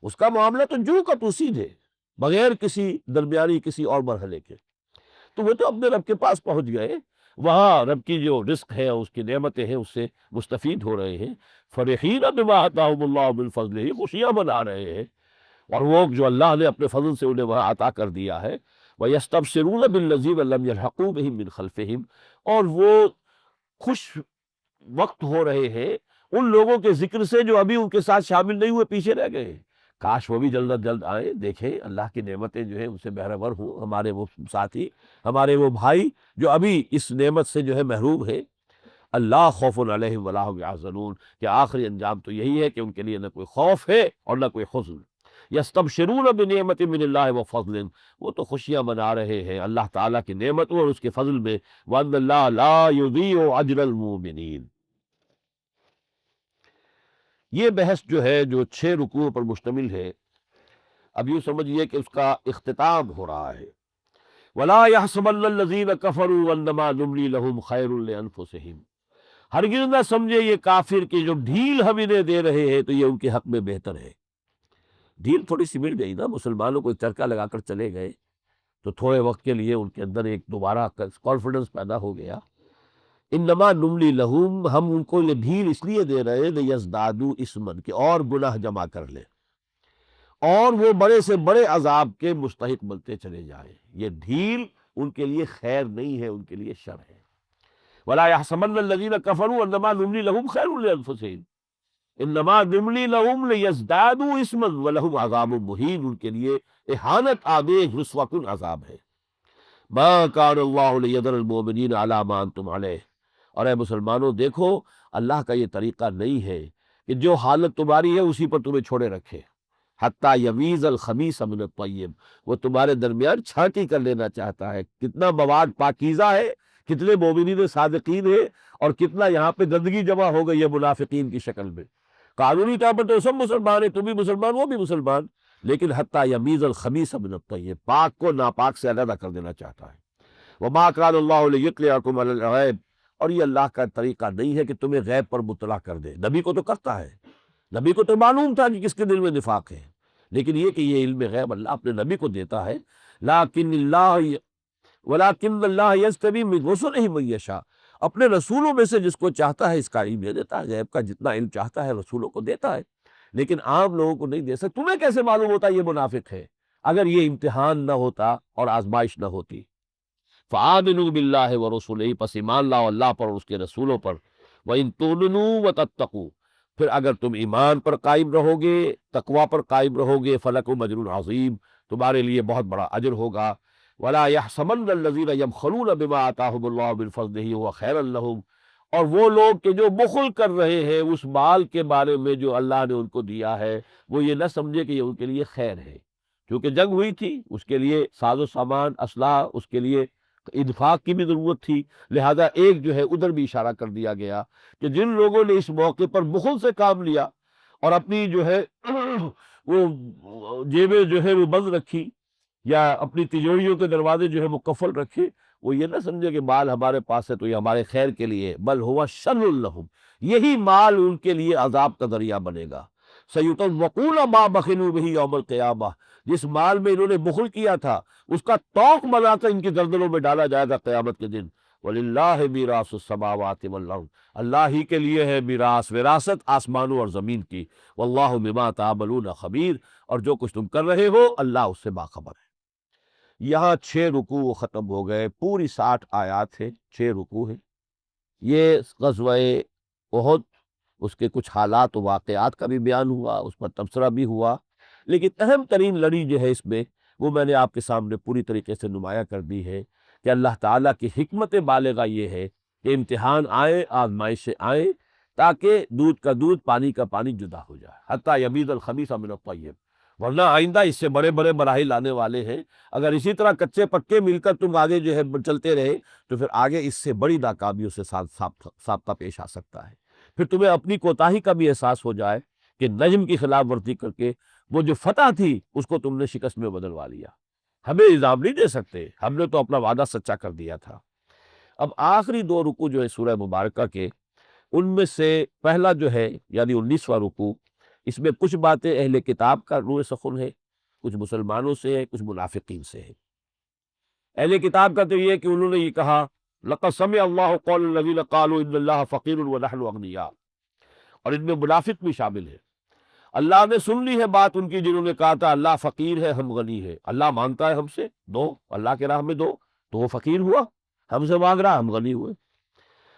اس کا معاملہ تو جو کا تو سیدھے، بغیر کسی درمیانی کسی اور مرحلے کے، تو وہ تو اپنے رب کے پاس پہنچ گئے، وہاں رب کی جو رزق ہے اس کی نعمتیں ہیں اس سے مستفید ہو رہے ہیں، فرحین بما آتاہم اللہ من فضلہ، خوشیاں منا رہے ہیں، اور وہ جو اللہ نے اپنے فضل سے انہیں وہاں عطا کر دیا ہے، وَيَسْتَبْشِرُونَ بِالَّذِينَ لَمْ يَلْحَقُوا بِهِم مِّن خَلْفِهِمْ، اور وہ خوش وقت ہو رہے ہیں ان لوگوں کے ذکر سے جو ابھی ان کے ساتھ شامل نہیں ہوئے، پیچھے رہ گئے، کاش وہ بھی جلد از جلد آئیں، دیکھیں اللہ کی نعمتیں جو ہیں ان سے بہرور ہوں، ہمارے وہ ساتھی، ہمارے وہ بھائی جو ابھی اس نعمت سے جو ہے محروم ہے۔ اللہ خوف علیہم ولا هم یحزنون، کہ آخری انجام تو یہی ہے کہ ان کے لیے نہ کوئی خوف ہے اور نہ کوئی حزن۔ یستبشرون بنعمت من اللہ وفضل، وہ تو خوشیاں منا رہے ہیں اللہ تعالیٰ کی نعمتوں اور اس کے فضل میں، وان اللہ لا یضیع اجر المؤمنین۔ یہ بحث جو ہے جو 6 رکوعوں پر مشتمل ہے، اب یوں سمجھیے کہ اس کا اختتام ہو رہا ہے۔ ولا يحسبن الذين كفروا انما نملي لهم خير لانفسهم، ہرگز نہ سمجھے یہ کافر کہ جو ڈھیل ہم انہیں دے رہے ہیں تو یہ ان کے حق میں بہتر ہے۔ ڈھیل تھوڑی سی مل گئی نا، مسلمانوں کو ایک چرکا لگا کر چلے گئے تو تھوڑے وقت کے لیے ان کے اندر ایک دوبارہ کانفیڈنس پیدا ہو گیا۔ انما نملی لہم، ہم ان کو یہ ڈھیل اس لیے دے رہے ہیں لیزدادوا اثما، کہ اور گناہ جمع کر لیں اور وہ بڑے سے بڑے عذاب کے مستحق بنتے چلے جائیں۔ یہ ڈھیل ان کے لیے خیر نہیں ہے، ان کے لیے شر ہے۔ ولا يحسبن الذين كفروا انما نملي لهم خير لانفسهم انما نملی لهم لیزدادوا اثما ولهم عذاب مہین، ان کے لیے اہانت آمیز رسوا کن عذاب ہے۔ ما كان الله ليذر المؤمنين على ما انتم عليه، اور اے مسلمانوں دیکھو اللہ کا یہ طریقہ نہیں ہے کہ جو حالت تمہاری ہے اسی پر تمہیں چھوڑے رکھے، حتی یمیز الخبیث من الطیب، وہ تمہارے درمیان چھانٹی کر لینا چاہتا ہے، کتنا مواد پاکیزہ ہے، کتنے مومنین صادقین ہیں، اور کتنا یہاں پہ گندگی جمع ہو گئی ہے منافقین کی شکل میں۔ قانونی طور پر تو سب مسلمان ہیں، تم بھی مسلمان وہ بھی مسلمان، لیکن حتی یمیز الخبیث من الطیب، پاک کو ناپاک سے علیحدہ کر دینا چاہتا ہے۔ وما كان الله ليطلعكم على الغیب، اور یہ اللہ کا طریقہ نہیں ہے کہ تمہیں غیب پر مطلع کر دے، نبی کو تو کرتا ہے، نبی کو تو معلوم تھا کہ کس کے دل میں نفاق ہے، لیکن یہ کہ یہ علم غیب اللہ اپنے نبی کو دیتا ہے۔ ولیکن اللہ یجتبی من رسلہ من یشاء، اپنے رسولوں میں سے جس کو چاہتا ہے اس کا علم دے دیتا ہے، غیب کا جتنا علم چاہتا ہے رسولوں کو دیتا ہے، لیکن عام لوگوں کو نہیں دے سکتا۔ تمہیں کیسے معلوم ہوتا یہ منافق ہے اگر یہ امتحان نہ ہوتا اور آزمائش نہ ہوتی؟ فآمنوا باللہ ورسلہ، پس ایمان لاؤ اللہ پر اور اس کے رسولوں پر، وإن تؤمنوا وتتقوا، پھر اگر تم ایمان پر قائم رہو گے، تقوی پر قائم رہو گے، فلکم اجر عظیم، تمہارے لیے بہت بڑا اجر ہوگا۔ ولا يحسبن الذين يبخلون بما آتاهم الله من فضله هو خيرا لهم، اور وہ لوگ کہ جو بخل کر رہے ہیں اس مال کے بارے میں جو اللہ نے ان کو دیا ہے، وہ یہ نہ سمجھے کہ یہ ان کے لیے خیر ہے، کیونکہ جنگ ہوئی تھی، اس کے لیے ساز و سامان اسلحہ، اس کے لیے انفاق کی بھی ضرورت تھی، لہذا ایک جو ہے ادھر بھی اشارہ کر دیا گیا کہ جن لوگوں نے اس موقع پر بخل سے کام لیا اور اپنی جو ہے وہ جیبیں جو ہے وہ بند رکھی یا اپنی تجوریوں کے دروازے جو ہے مقفل رکھے، وہ یہ نہ سمجھے کہ مال ہمارے پاس ہے تو یہ ہمارے خیر کے لیے، بل ہوا شر لہم، یہی مال ان کے لیے عذاب کا ذریعہ بنے گا۔ سیطوقون ما بخلوا بہ یوم القیامہ، جس مال میں انہوں نے بخل کیا تھا اس کا طوق بنا کر ان کی گردنوں میں ڈالا جائے گا قیامت کے دن۔ وَلِلَّهِ مِيرَاثُ السَّمَاوَاتِ وَالْأَرْضِ، اللہ ہی کے لیے ہے میراث، وراثت آسمانوں اور زمین کی۔ وَاللَّهُ بِمَا تَعْمَلُونَ خَبِيرٌ، اور جو کچھ تم کر رہے ہو اللہ اس سے باخبر ہے۔ یہاں 6 رکوع ختم ہو گئے، پوری 60 آیات ہیں، 6 رکوع ہیں۔ یہ غزوہ احد، اس کے کچھ حالات و واقعات کا بھی بیان ہوا، اس پر تبصرہ بھی ہوا، لیکن اہم ترین لڑی جو ہے اس میں وہ میں نے آپ کے سامنے پوری طریقے سے نمایاں کر دی ہے کہ اللہ تعالیٰ کی حکمت بالغہ یہ ہے کہ امتحان آئے، آزمائشیں آئیں، تاکہ دودھ کا دودھ پانی کا پانی جدا ہو جائے، حتیٰ یمیز الخبیث من الطیب، ورنہ آئندہ اس سے بڑے بڑے مراحل آنے والے ہیں۔ اگر اسی طرح کچے پکے مل کر تم آگے جو ہے چلتے رہے تو پھر آگے اس سے بڑی ناکامیوں سے سابقہ پیش آ سکتا ہے۔ پھر تمہیں اپنی کوتاہی کا بھی احساس ہو جائے کہ نجم کی خلاف ورزی کر کے وہ جو فتح تھی اس کو تم نے شکست میں بدلوا لیا۔ ہمیں الزام نہیں دے سکتے، ہم نے تو اپنا وعدہ سچا کر دیا تھا۔ اب آخری دو رکوع جو ہے سورہ مبارکہ کے، ان میں سے پہلا جو ہے یعنی 19واں رکوع، اس میں کچھ باتیں اہل کتاب کا روح سخن ہے، کچھ مسلمانوں سے ہے، کچھ منافقین سے ہے۔ اہل کتاب کا تو یہ ہے کہ انہوں نے یہ کہا لَقَدْ سَمِعَ اللَّهُ قَوْلَ الَّذِينَ قَالُوا إِنَّ اللَّهَ فَقِيرٌ وَنَحْنُ أَغْنِيَاءُ، اور ان میں منافق بھی شامل ہے۔ اللہ نے سن لی ہے بات ان کی جنہوں نے کہا تھا اللہ فقیر ہے ہم غنی ہے، اللہ مانگتا ہے ہم سے دو، اللہ کے راہ میں دو، تو وہ فقیر ہوا، ہم سے مانگ رہا ہم غنی ہوئے۔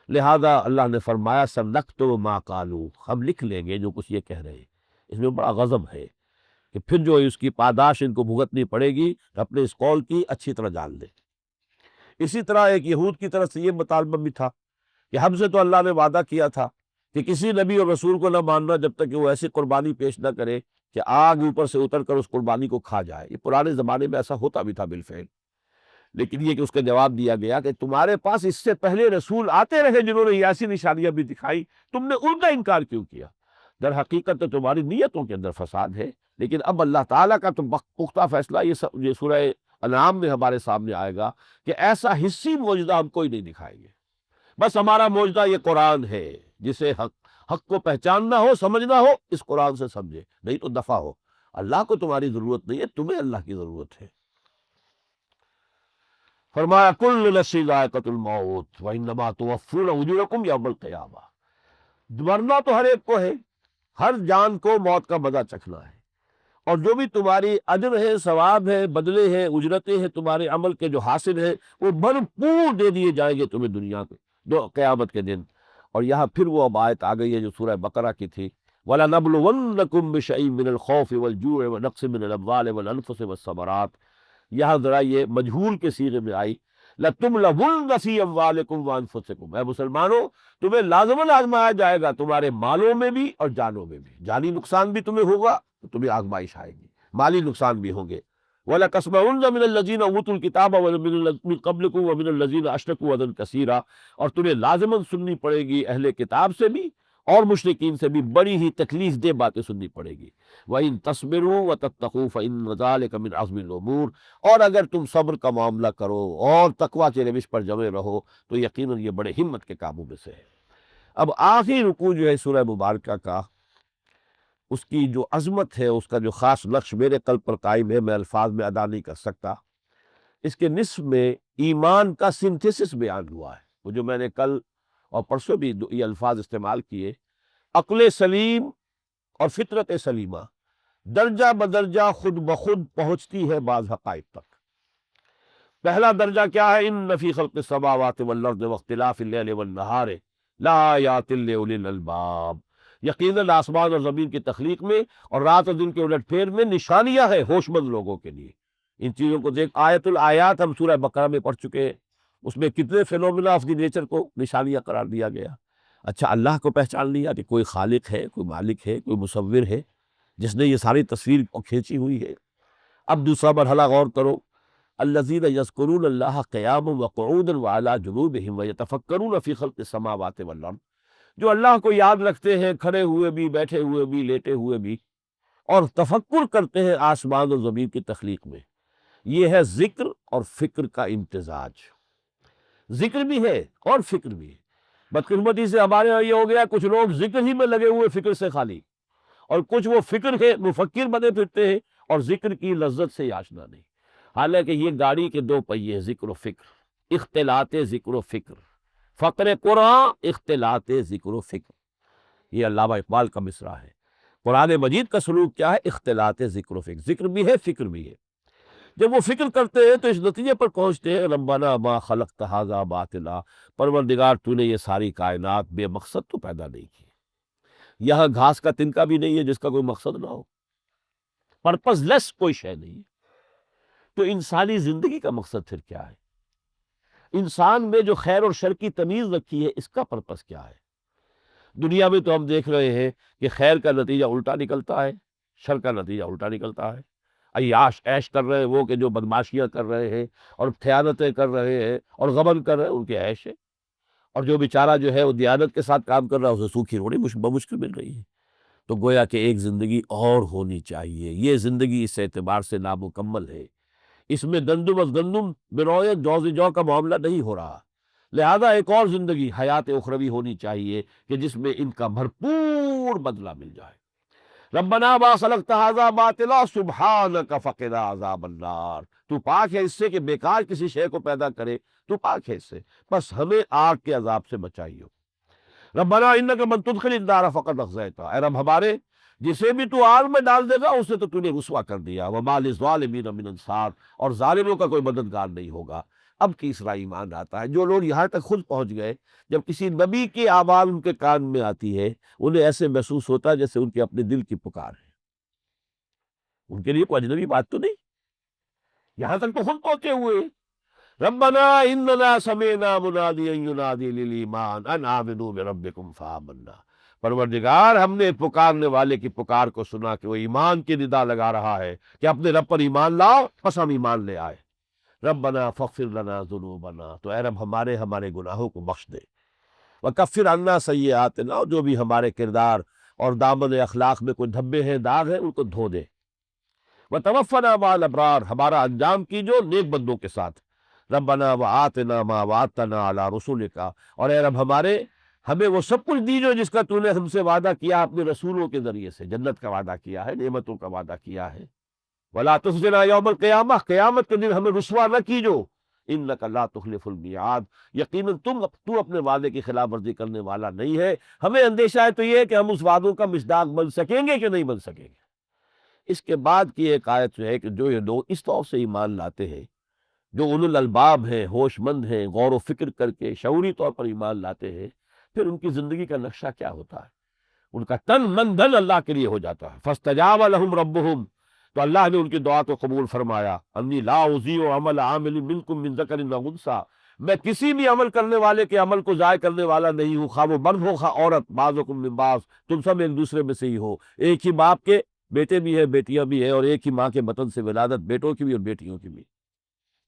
لہذا اللہ نے فرمایا سَنَكْتُبُ مَا قَالُوا، ہم لکھ لیں گے جو کچھ یہ کہہ رہے ہیں۔ اس میں بڑا غضب ہے کہ پھر جو اس کی پاداش ان کو بھگتنی پڑے گی، اپنے اس قول کی اچھی طرح جان لیں۔ اسی طرح ایک یہود کی طرف سے یہ مطالبہ بھی تھا کہ ہم سے تو اللہ نے وعدہ کیا تھا کہ کسی نبی اور رسول کو نہ ماننا جب تک کہ وہ ایسی قربانی پیش نہ کرے کہ آگ اوپر سے اتر کر اس قربانی کو کھا جائے۔ یہ پرانے زمانے میں ایسا ہوتا بھی تھا بالفعل، لیکن یہ کہ اس کا جواب دیا گیا کہ تمہارے پاس اس سے پہلے رسول آتے رہے جنہوں نے یہ ایسی نشانیاں بھی دکھائی، تم نے ان کا انکار کیوں کیا؟ در حقیقت تو تمہاری نیتوں کے اندر فساد ہے، لیکن اب اللہ تعالیٰ کا تو پختہ فیصلہ یہ سورہ انعام میں ہمارے سامنے آئے گا کہ ایسا حصی معجزہ ہم کوئی نہیں دکھائیں گے، بس ہمارا معجزہ یہ قرآن ہے، جسے حق کو پہچاننا ہو، سمجھنا ہو، اس قرآن سے سمجھے، نہیں تو دفع ہو۔ اللہ کو تمہاری ضرورت نہیں ہے، تمہیں اللہ کی ضرورت ہے۔ فرمایا کل نفس ذائقۃ الموت وانما توفون اجورکم یوم القیامہ، مرنا تو ہر ایک کو ہے، ہر جان کو موت کا مزہ چکھنا ہے، اور جو بھی تمہاری اجر ہے، ثواب ہے، بدلے ہیں، اجرتیں ہیں، تمہارے عمل کے جو حاصل ہے وہ بھرپور دے دیے جائیں گے تمہیں دنیا کے دو قیامت کے دن۔ اور یہاں پھر وہ اب آیت آ گئی ہے جو سورہ بقرہ کی تھی وَلَنَبْلُوَنَّكُمْ بِشَيْءٍ مِّنَ الْخَوْفِ وَالْجُوعِ وَنَقْصٍ مِّنَ الْأَمْوَالِ وَالْأَنفُسِ وَالثَّمَرَاتِ، یہاں ذرا یہ مجہول کے صیغے میں آئی لَتُبْلَوُنَّ فِي أَمْوَالِكُمْ وَأَنفُسِكُمْ، اے مسلمانوں تمہیں لازماً آزمایا جائے گا، تمہارے مالوں میں بھی اور جانوں میں بھی، جانی نقصان بھی تمہیں ہوگا تو تمہیں آزمائش آئے گی، مالی نقصان بھی ہوں گے۔ وَلَتَسْمَعُنَّ مِنَ الَّذِينَ أُوتُوا الْكِتَابَ وَمِن قَبْلِكُمْ وَمِنَ الَّذِينَ أَشْرَكُوا أَذًى كَثِيرًا، اور تمہیں لازماً سننی پڑے گی اہل کتاب سے بھی اور مشرکین سے بھی بڑی ہی تکلیف دہ باتیں سننی پڑے گی۔ وَإِن تَصْبِرُوا وَتَتَّقُوا فَإِنَّ ذَلِكَ مِنْ عَزْمِ الْأُمُورِ، اور اگر تم صبر کا معاملہ کرو اور تقویٰ کے روش پر جمے رہو تو یقیناً یہ بڑے ہمت کے کاموں میں سے ہے۔ اب آخری رکوع جو ہے سورہ مبارکہ کا، اس کی جو عظمت ہے، اس کا جو خاص نقش میرے قلب پر قائم ہے، میں الفاظ میں ادا نہیں کر سکتا۔ اس کے نصف میں ایمان کا سنتھیسس بیان ہوا ہے، وہ جو میں نے کل اور پرسوں بھی یہ الفاظ استعمال کیے، عقل سلیم اور فطرت سلیمہ درجہ بدرجہ خود بخود پہنچتی ہے بعض حقائق تک۔ پہلا درجہ کیا ہے؟ ان فی خلق السماوات والارض واختلاف اللیل والنہار لآیات لأولی الالباب، یقیناً آسمان اور زمین کی تخلیق میں اور رات اور دن کے الٹ پھیر میں نشانیاں ہیں ہوش مند لوگوں کے لیے۔ ان چیزوں کو دیکھ، آیت الآیات ہم سورہ بقرہ میں پڑھ چکے ہیں، اس میں کتنے فینومینا آف دی نیچر کو نشانیاں قرار دیا گیا۔ اچھا، اللہ کو پہچان لیا کہ کوئی خالق ہے، کوئی مالک ہے، کوئی مصور ہے جس نے یہ ساری تصویر کھینچی ہوئی ہے۔ اب دوسرا مرحلہ غور کرو، الذین یذکرون اللہ قیاما وقعودا وعلی جنوبہم ویتفکرون فی خلق السماوات والارض، جو اللہ کو یاد رکھتے ہیں کھڑے ہوئے بھی، بیٹھے ہوئے بھی، لیٹے ہوئے بھی، اور تفکر کرتے ہیں آسمان اور زمین کی تخلیق میں۔ یہ ہے ذکر اور فکر کا امتزاج، ذکر بھی ہے اور فکر بھی ہے۔ بدقسمتی سے ہمارے یہاں یہ ہو گیا کچھ لوگ ذکر ہی میں لگے ہوئے، فکر سے خالی، اور کچھ وہ فکر کے مفکر بنے پھرتے ہیں اور ذکر کی لذت سے آشنا نہیں۔ حالانکہ یہ گاڑی کے دو پہیے ہیں، ذکر و فکر، اختلاط ذکر و فکر، فقر قرآن اختلاط ذکر و فکر، یہ علامہ اقبال کا مصرع ہے۔ قرآن مجید کا سلوک کیا ہے؟ اختلاط ذکر و فکر، ذکر بھی ہے فکر بھی ہے۔ جب وہ فکر کرتے ہیں تو اس نتیجے پر پہنچتے ہیں ربنا ما خلقت ھذا باطلا، پروردگار تو نے یہ ساری کائنات بے مقصد تو پیدا نہیں کی، یہاں گھاس کا تنکا بھی نہیں ہے جس کا کوئی مقصد نہ ہو، پرپز لیس کوئی شے نہیں ہے، تو انسانی زندگی کا مقصد پھر کیا ہے؟ انسان میں جو خیر اور شر کی تمیز رکھی ہے، اس کا پرپس کیا ہے؟ دنیا میں تو ہم دیکھ رہے ہیں کہ خیر کا نتیجہ الٹا نکلتا ہے، شر کا نتیجہ الٹا نکلتا ہے۔ عیاش عیش کر رہے ہیں وہ کہ جو بدماشیاں کر رہے ہیں اور خیانتیں کر رہے ہیں اور غبن کر رہے ہیں، ان کے عیش ہے، اور جو بیچارہ جو ہے وہ دیانت کے ساتھ کام کر رہا ہے، اسے سوکھی روٹی بمشکل مل رہی ہے۔ تو گویا کہ ایک زندگی اور ہونی چاہیے، یہ زندگی اس اعتبار سے نامکمل ہے، اس میں گندم از گندم بروئے جو سے جو کا معاملہ نہیں ہو رہا، لہذا ایک اور زندگی حیات اخروی ہونی چاہیے کہ جس میں ان کا بھرپور بدلہ مل جائے۔ ربنا ما خلقت ھذا باطلا سبحانک فقنا عذاب النار، تو پاک ہے اس سے کہ بیکار کسی شے کو پیدا کرے، تو پاک ہے اس سے، بس ہمیں آگ کے عذاب سے بچائیو۔ ربنا انک من تدخل النار فقد اخزیتہ، اے رب ہمارے جسے بھی تو آگ میں ڈال دے گا اسے تو نے رسوا کر دیا، وما للظالمین من انصار، اور ظالموں کا کوئی مددگار نہیں ہوگا۔ اب تیسرا ایمان آتا ہے، جو لوگ یہاں تک خود پہنچ گئے، جب کسی نبی کی آواز ان کے کان میں آتی ہے، انہیں ایسے محسوس ہوتا ہے جیسے ان کے اپنے دل کی پکار ہے، ان کے لیے کوئی اجنبی بات تو نہیں، یہاں تک تو خود پہنچے ہوئے ہیں۔ ربنا اننا سمعنا منادیا ینادی للایمان ان آمنوا بربکم فآمنا، پروردگار ہم نے پکارنے والے کی پکار کو سنا کہ وہ ایمان کی ندا لگا رہا ہے کہ اپنے رب پر ایمان لاؤ، پس ہم ایمان لے آئے۔ ربنا فاغفر لنا ذنوبنا، تو اے رب ہمارے گناہوں کو بخش دے، وکفر عنا سیئاتنا، اور جو بھی ہمارے کردار اور دامن اخلاق میں کوئی دھبے ہیں، داغ ہیں، ان کو دھو دے، وتوفنا مع الابرار، ہمارا انجام کیجو نیک بندوں کے ساتھ۔ ربنا وآتنا ما وعدتنا علی رسولک، اور اے رب ہمیں وہ سب کچھ دیجو جس کا تو نے ہم سے وعدہ کیا اپنے رسولوں کے ذریعے سے، جنت کا وعدہ کیا ہے، نعمتوں کا وعدہ کیا ہے۔ ولا تخزنا یوم القیامہ، قیامت کے دن ہمیں رسوا نہ کیجو، انک لا تخلف المیعاد، یقیناً تو اپنے وعدے کی خلاف ورزی کرنے والا نہیں ہے۔ ہمیں اندیشہ ہے تو یہ کہ ہم اس وعدوں کا مصداق بن سکیں گے کہ نہیں بن سکیں گے۔ اس کے بعد کی ایک آیت جو ہے کہ جو یہ لوگ اس طور سے ایمان لاتے ہیں، جو اولو الالباب ہیں، ہوش مند ہیں، غور و فکر کر کے شعوری طور پر ایمان لاتے ہیں، پھر ان کی زندگی کا نقشہ کیا ہوتا ہے؟ ان کا تن من دھن اللہ کے لیے ہو جاتا ہے۔ فاستجاب لهم ربهم، تو اللہ نے ان کی دعا کو قبول فرمایا۔ انی لا اضیع عمل عامل منکم من ذکر و انثی، میں کسی بھی عمل کرنے والے کے عمل کو ضائع کرنے والا نہیں ہوں، خواہ وہ مرد ہو خواہ عورت، بعضکم من بعض، تم سب ایک دوسرے میں سے ہی ہو، ایک ہی باپ کے بیٹے بھی ہیں، بیٹیاں بھی ہیں، اور ایک ہی ماں کے بطن سے ولادت، بیٹوں کی بھی اور بیٹیوں کی بھی۔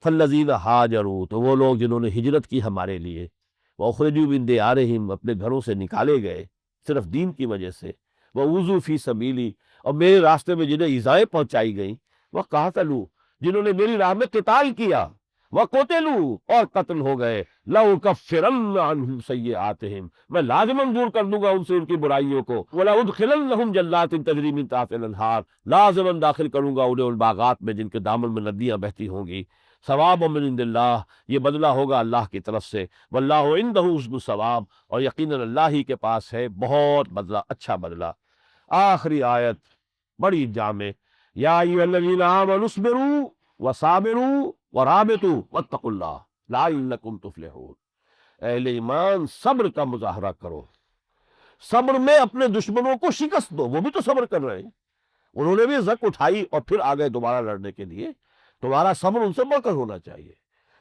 فالذین ہاجروا، تو وہ لوگ جنہوں نے ہجرت کی ہمارے لیے، واخرجوا من دیارہم، اپنے گھروں سے نکالے گئے صرف دین کی وجہ سے، وأوذوا فی سبیلی، اور میرے راستے میں جنہیں ایذائیں پہنچائی گئیں، وقاتلوا، جنہوں نے میری راہ میں قتال کیا، وقتلوا، اور قتل ہو گئے، لأکفرن عنہم سیئاتہم، میں لازماً دور کر دوں گا ان سے ان کی برائیوں کو، ولأدخلنہم جنات تجری من تحتها الانہار، لازماً داخل کروں گا انہیں ان باغات میں جن کے دامن میں ندیاں بہتی ہوں گی، ثواب من عند اللہ، یہ بدلہ ہوگا اللہ کی طرف سے، واللہ عندہ حسن الثواب، اور یقیناً اللہ ہی کے پاس ہے بہت بدلہ، اچھا بدلہ۔ آخری آیت بڑی جامع، یا ایھا الذین آمنوا اصبروا وصابروا ورابطوا واتقوا اللہ لعلکم تفلحون، اہل ایمان صبر کا مظاہرہ کرو، صبر میں اپنے دشمنوں کو شکست دو، وہ بھی تو صبر کر رہے ہیں، انہوں نے بھی زک اٹھائی اور پھر آگئے دوبارہ لڑنے کے لیے، تمہارا صبر ان سے بڑھ کر ہونا چاہیے۔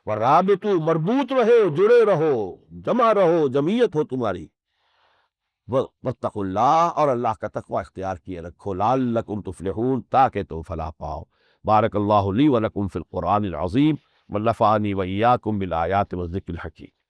ورابطوا، مربوط رہو، جڑے رہو، جمع رہو، جمعیت ہو تمہاری، واتقوا اللہ، اور اللہ کا تقوی اختیار کیے رکھو، لعلکم تفلحون، تاکہ تم فلاح پاؤ۔ بارک اللہ لی ولکم فی القرآن العظیم، ونفعنی وإیاکم بالآیات والذکر الحکیم۔